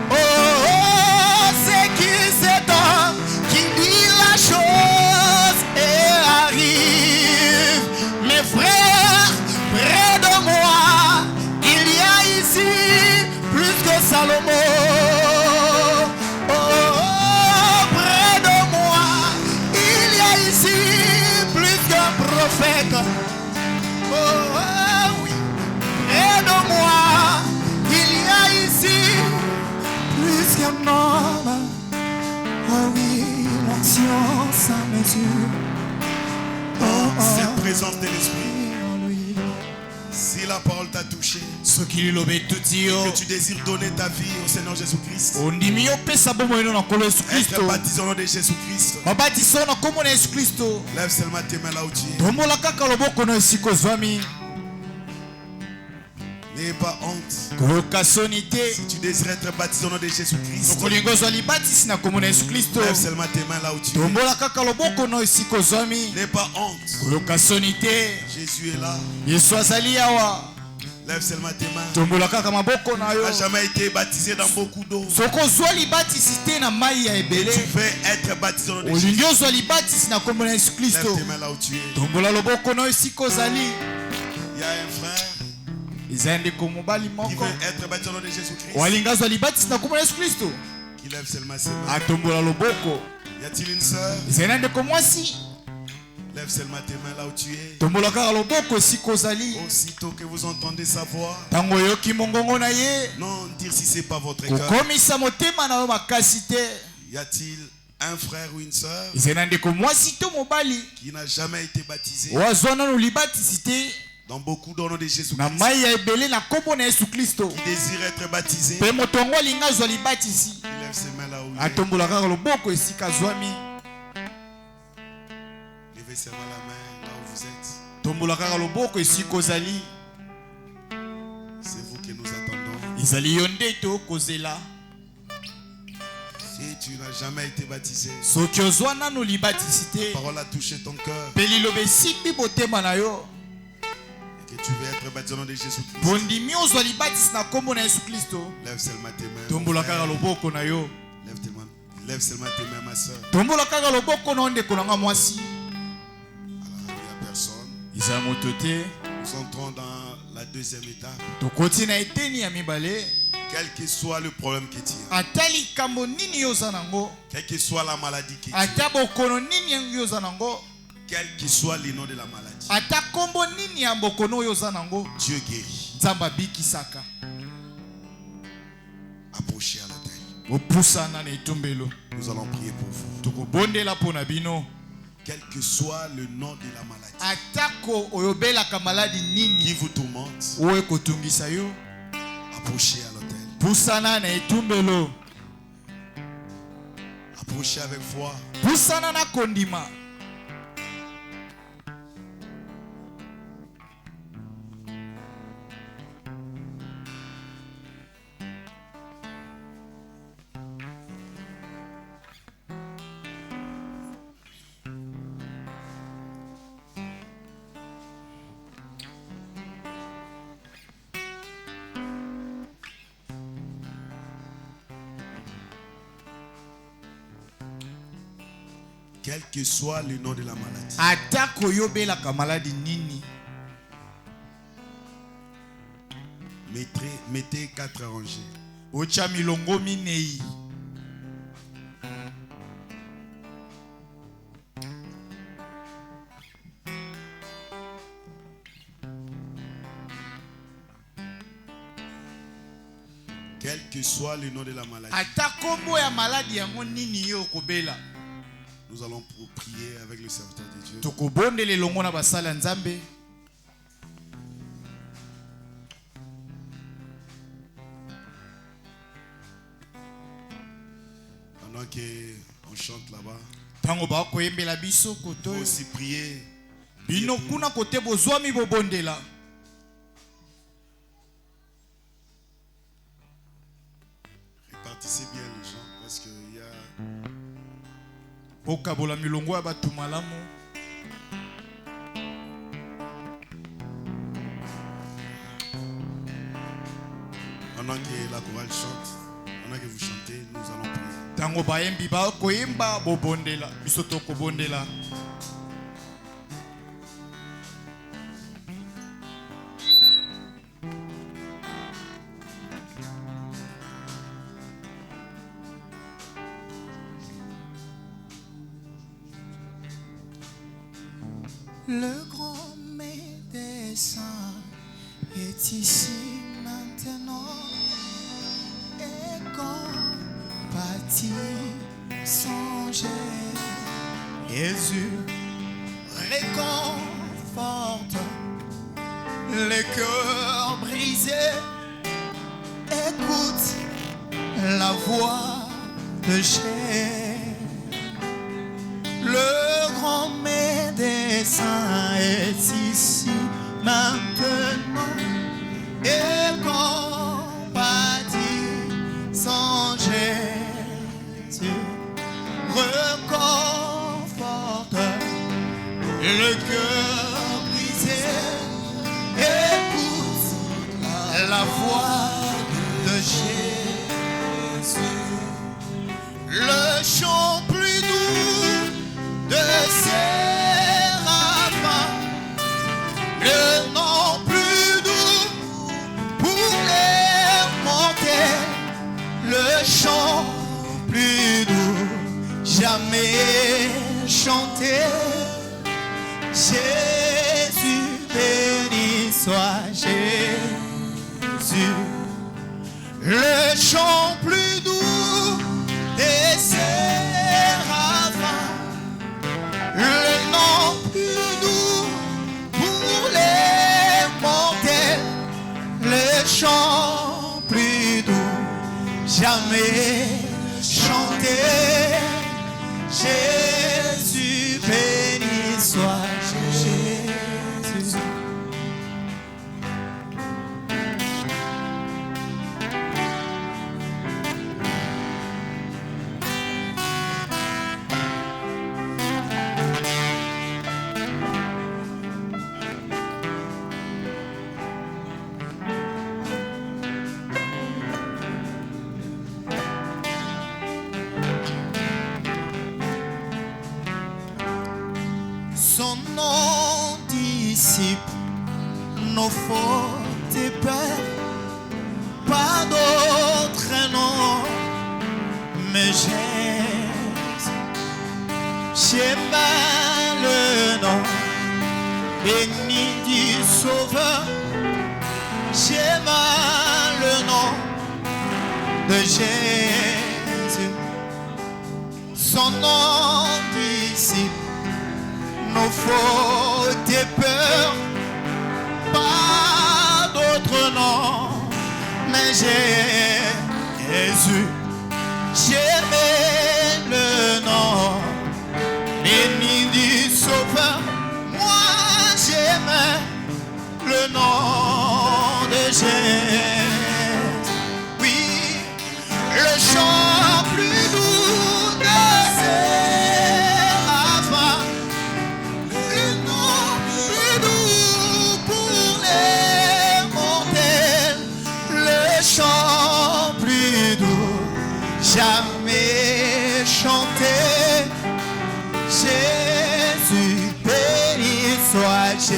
Oh, oh, c'est qui cet homme qui dit la chose et arrive? Mes frères, près de moi, il y a ici plus que Salomon. Oh, oh, près de moi, il y a ici plus qu'un prophète. Oh, oh, oui, près de moi, il y a ici plus qu'un homme. Oh oui, l'ancience à mesure. Oh, oh, cette présence de l'esprit. oh, oui. Si la parole t'a touché, que que tu désires donner ta vie au Seigneur Jésus-Christ, Kristo être baptisé au nom de Jésus-Christ, mabatizo na kombo na Yesu Kristo lève seulement tes mains là où tu es. tombola kaka loboko na esika ozwami. N'aie pas honte. Koyoka soni te Si tu désires être baptisé au nom de Jésus-Christ, okolinga ozwa libatisi na kombo na Yesu Kristo lève seulement tes mains là où tu es. tombola kaka loboko na esika ozwami. N'aie pas honte. Koyoka soni te Jésus est là. Yesu azali awa. Lève seulement tes mains. tombola kaka maboko na Tu yo n'as jamais été baptisé dans beaucoup d'eau. soki ozwa libatisi te na mai ya Tu ebele veux être baptisé au nom de Jésus. olingi ozwa libatisi na kombo na Yesu Lève Kristo tes mains là où tu es. tombola loboko na yo esika ozali. Il y a un frère eza ndeko mobali qui moko veut être baptisé au nom de Jésus-Christ, oalingi azwa libatisi na kombo na Yesu Kristo qui lève seulement ses mains. atombola loboko. Y a-t-il une sœur? ezali na ndeko mwasi Lève seulement tes mains là où tu es. tombola kaka loboko esika ozali. Aussitôt que vous entendez sa voix, ntango oyoki mongongo na ye non dire si c'est pas votre cœur. kokomisa motema na yo makasi te. Y a-t-il un frère ou une sœur ezali na ndeko mwasi to mobali qui n'a jamais été baptisé oyo azwa nano libatisi te dans beaucoup d'au nom de na Jésus-Christ, mai ya ebele na kombo na Yesu Kristo qui désire être baptisé? mpe moto yango alingi azwa libatisi Il lève ses mains là où il est. atombola kaka loboko esika azwami. Levez seulement la main là où vous êtes. tombola kaka loboko esika ozali. C'est vous que nous attendons. ezali yo nde tokozela. Si tu n'as jamais été baptisé, soki ozwa nano libatisi la te parole a touché ton cœur mpe liloba esimbi motema na yo et que tu veux être baptisé au nom de Jésus-Christ, bondimi ozwa libatisi na kombo na Yesu Kristo lève seulement tes mains. mon tombola frère. kaka loboko na yo. Lève seulement tes mains, ma soeur. tombola kaka loboko na yo ndeko na nga mwasi. Alors, il n'y a personne. eza moto te. Nous entrons dans la deuxième étape. tokoti na eteni ya mibale. Quel que soit le problème que tu as, ata likambo nini yo oza nango, quelle que soit la maladie que tu as, ata bokono nini yo oza nango, quel que soit le nom de la maladie, ata kombo nini ya bokono oyo oza nango, Dieu guérit. nzambe abikisaka. Approchez à l'autel. bopusana na etumbelo. Nous allons prier pour vous. tokobondela mpo na bino. Quel que soit le nom de la maladie atako oyobelaka maladi qui nini vous tourmente, oyo ekotungisa yo, approchez à l'autel. pusana na etumbelo. Approchez avec foi. pusana na kondima. Quel que soit le nom de la maladie, atako oyobelaka maladi nini, mettez 4 rangées. otya milongo minei. Quel que soit le nom de la maladie, ata kombo ya maladi yango nini yo okobela. nous allons prier avec le serviteur de Dieu. tokobondela elongo na basala ya Nzambe. Pendant qu'on chante là-bas, ntango bakoyembela biso vous koto aussi priez. bino kuna kote bozwami bobondela. Répartissez bien les gens parce qu'il y a Okabola milongo ya batu malamu. Pendant que la chorale chante, pendant que vous chantez, nous allons prier. Tango baembi ba koyemba bobondela, biso tokobondela. Le grand médecin est ici maintenant et compatit songez. Jésus réconforte les cœurs brisés. Écoute la voix de Jésus. Le grand médecin est ici maintenant et compatit sans Jésus. Reconforte le cœur brisé. Écoute la voix de Jésus. Le chant plus doux de Séraphin, le nom plus doux pour les mortels, le chant plus doux jamais chanté. Jésus, béni soit Jésus, le chant plus doux des séraphins, le nom plus doux pour les mortels, le chant plus doux jamais chanté. Jésus, béni soit Jésus. Son nom dissipe nos fautes et peurs, pas d'autre nom, mais Jésus. J'aime le nom béni du Sauveur, j'aime le nom de Jésus. Son nom dissipe nos fautes et peurs, pas d'autre nom, mais Jésus. J'aimais le nom béni du Sauveur, moi j'aimais le nom de Jésus. Oui, le chant plus doux de Séraphin, le nom plus doux pour les mortels, le chant plus doux jamais chanté. Jésus, béni soit Jésus.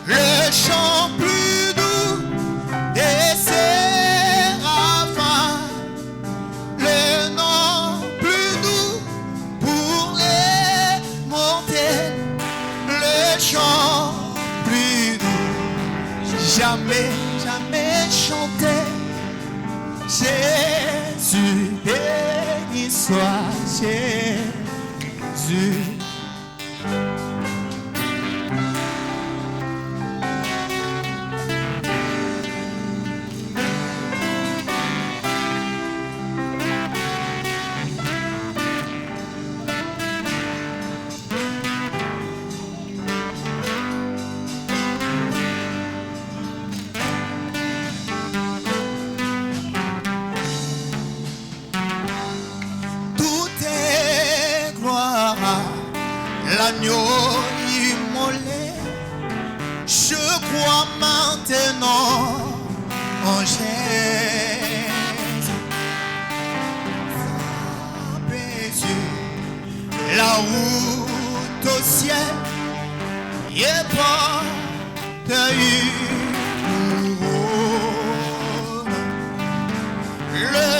Le chant plus doux des séraphins, le nom plus doux pour les mortels, le chant plus doux jamais, jamais chanté. Jésus, béni soit Jésus.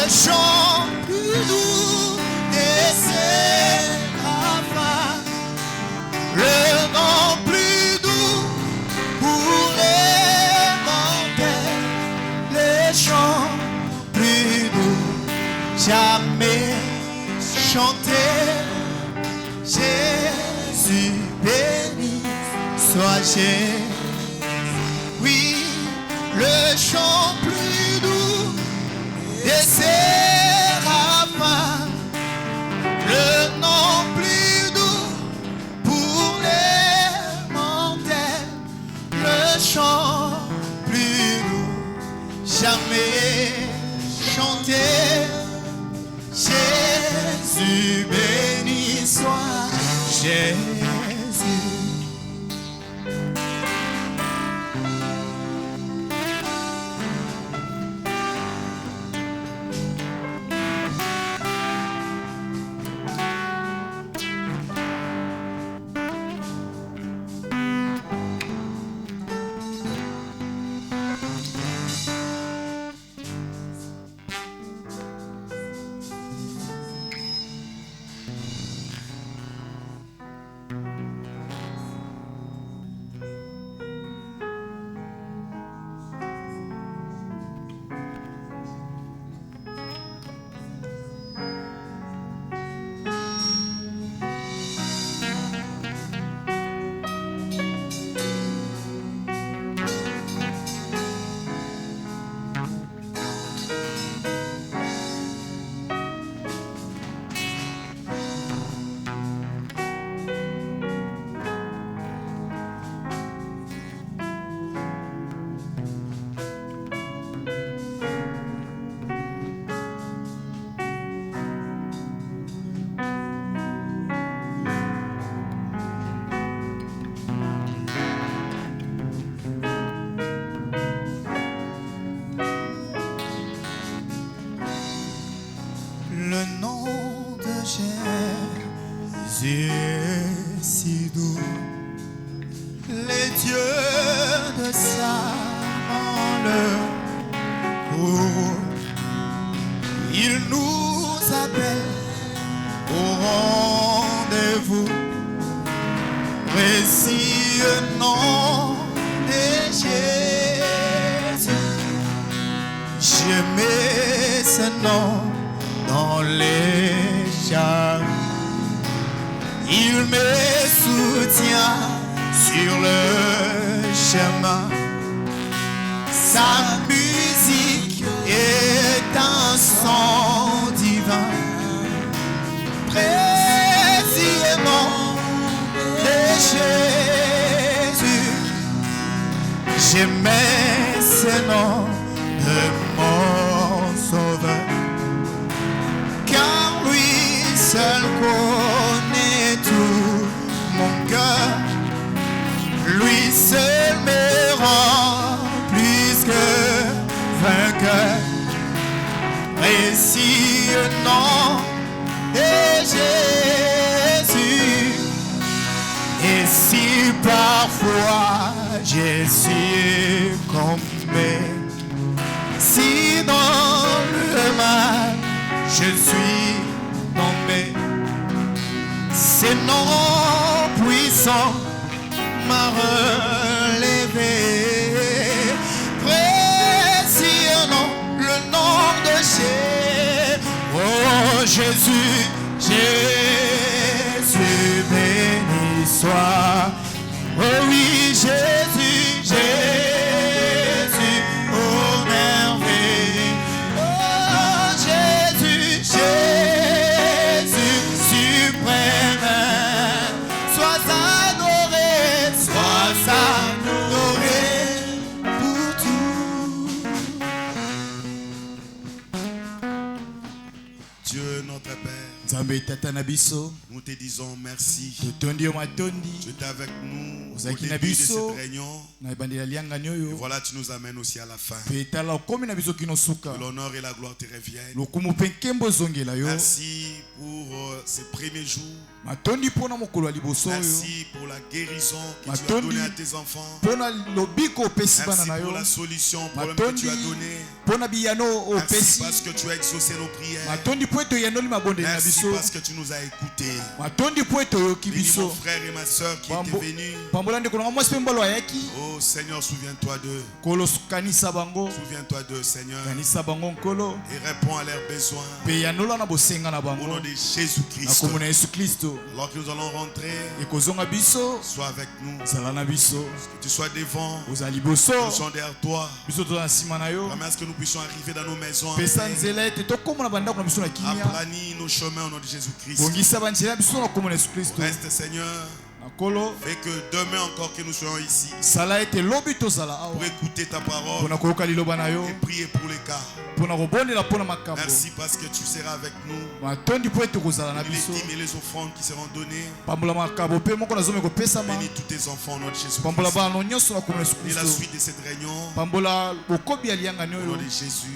le chant plus doux des séraphins, le nom plus doux pour les mortels, les chants plus doux jamais chantés. Jésus béni soit Jésus. Oui, le chant plus doux des séraphins, le nom plus doux pour les mortels, le chant plus doux jamais chanté. Jésus béni soit Jésus. Le nom de Jésus est si doux, les dieux de Salomon le courent. Il nous appelle au rendez-vous, précieux nom de Jésus. J'aimais ce nom dans les chars, il me soutient sur le chemin. Sa musique est un son divin, précisément de Jésus. J'aimais ce nom de mon sauveur, car lui seul connaît tout mon cœur. Lui seul me rend plus que vainqueur. Précieux nom de Jésus. Et si parfois j'ai succombé, si dans le mal je suis tombé, ces noms puissants m'a relevé. Précieux nom, le nom de Jésus. Oh Jésus, Jésus béni soit. Oh oui Jésus, Jésus, oh merveille. Oh Jésus, Jésus suprême, sois adoré, sois adoré pour tout. Dieu notre Père, nous te disons merci. Tu es avec nous au début de cette réunion. Et voilà, tu nous amènes aussi à la fin. Que l'honneur et la gloire te reviennent. Merci pour ces premiers jours. Merci pour la guérison que tu as donnée à tes enfants. Merci pour la solution au problème que tu as donné. Merci parce que tu as exaucé nos prières. Merci parce que tu nous as écoutés. Bénis mon frère et ma soeur qui étaient venus. Oh Seigneur, souviens-toi d'eux. Souviens-toi d'eux, Seigneur. Et réponds à leurs besoins. Au nom de Jésus-Christ. Alors que nous allons rentrer, sois avec nous. Que tu sois devant. Nous sommes derrière toi. Permets à ce que nous puissions arriver dans nos maisons. Aplani nos chemins au nom de Jésus-Christ. Reste, Seigneur. Fais que demain encore que nous soyons ici pour écouter ta parole et prier pour les cas. Merci parce que tu seras avec nous. Les dîmes et les offrandes qui seront données. Bénis tous tes enfants au nom de Jésus-Christ. Et la suite de cette réunion au nom de Jésus.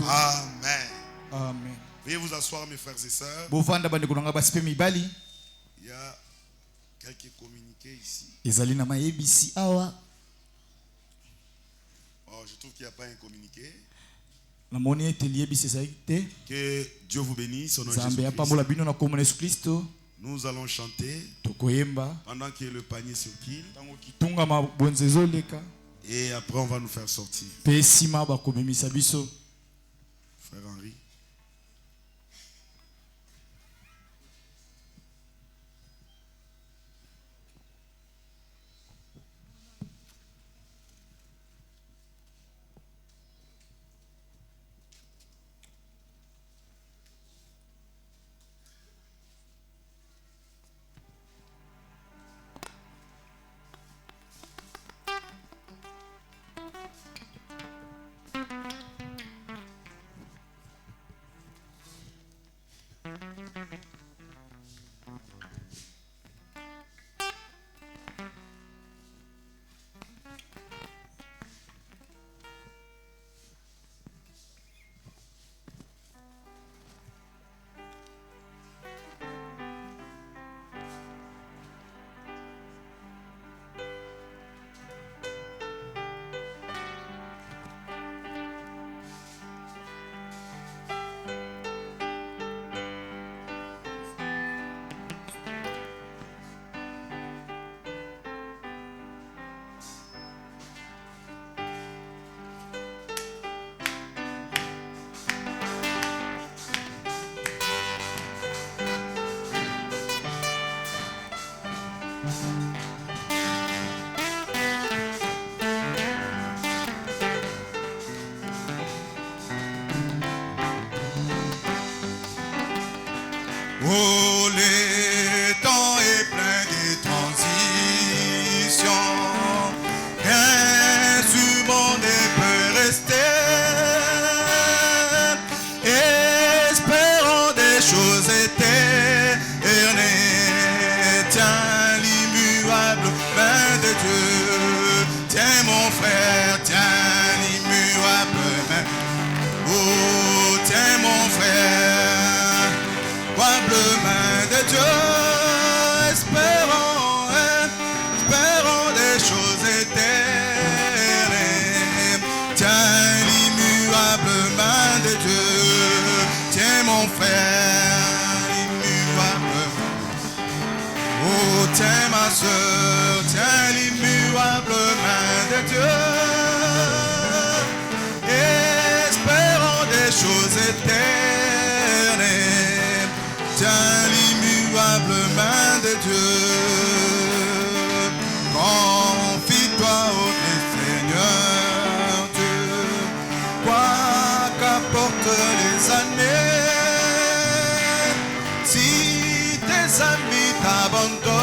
Amen. Amen. Veuillez vous asseoir, mes frères et sœurs. Il y a quelques communiqués ici. Oh, je trouve qu'il n'y a pas un communiqué. Que Dieu vous bénisse au nom de Jésus-Christ. Nous allons chanter pendant que le panier circule. Et après on va nous faire sortir. Frère Henri. Oh, le temps est plein de transitions. Rien sur mon ne peut rester. Espérons des choses éternelles. Tiens l'immuable main de Dieu. Tiens mon frère, tiens l'immuable main. Oh, tiens mon frère. Main de Dieu, espérons des choses éternelles. Tiens l'immuable main de Dieu, tiens mon frère, l'immuable. Oh, tiens ma soeur, tiens l'immuable main de Dieu. Espérons des choses éternelles. Tiens l'immuable main de Dieu. Confie-toi au Seigneur Dieu. Quoi qu'apportent les années, si tes amis t'abandonnent,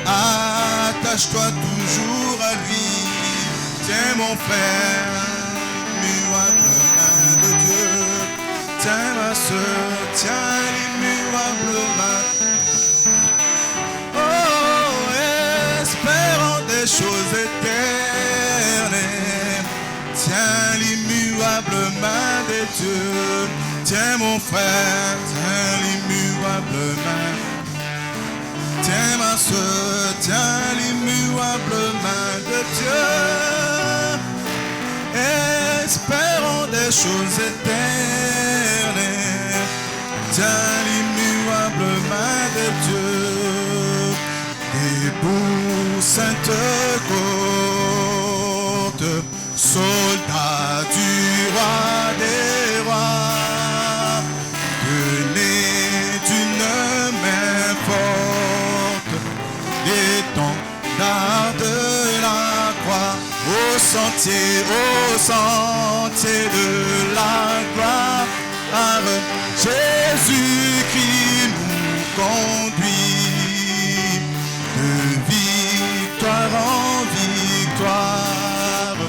attache-toi toujours à lui. Tiens mon frère, l'immuable main de Dieu. Tiens ma soeur, tiens l'immuable main. Oh, espérons des choses éternelles. Tiens l'immuable main de Dieu. Tiens mon frère, tiens l'immuable main. Tiens ma soeur, tiens l'immuable main de Dieu. des choses éternelles. Tiens l'immuable main de Dieu, debout sainte côte, soldat du roi des rois, tenez d'une main forte l'étendard de la croix, au sentier de la gloire. Jésus-Christ nous conduit de victoire en victoire.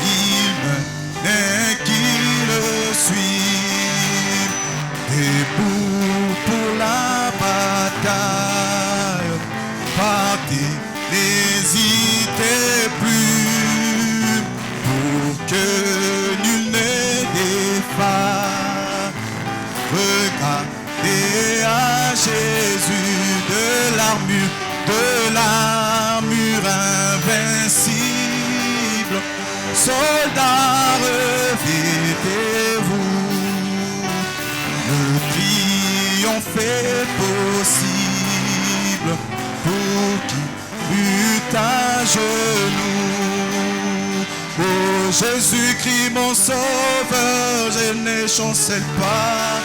Il mène qui le suit, debout pour la bataille. Partez, n'hésitez plus, pour que nul ne défaille. Regardez à Jésus de l'armure invincible. Soldats, revêtez-vous, le triomphe est possible pour qui lutte à genoux. Oh Jésus-Christ mon sauveur, je ne chancelle pas.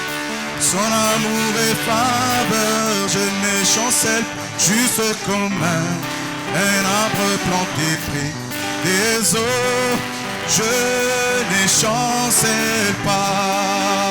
Son amour et faveur, je ne chancelle juste comme un arbre planté près des eaux. Je ne chancelle pas.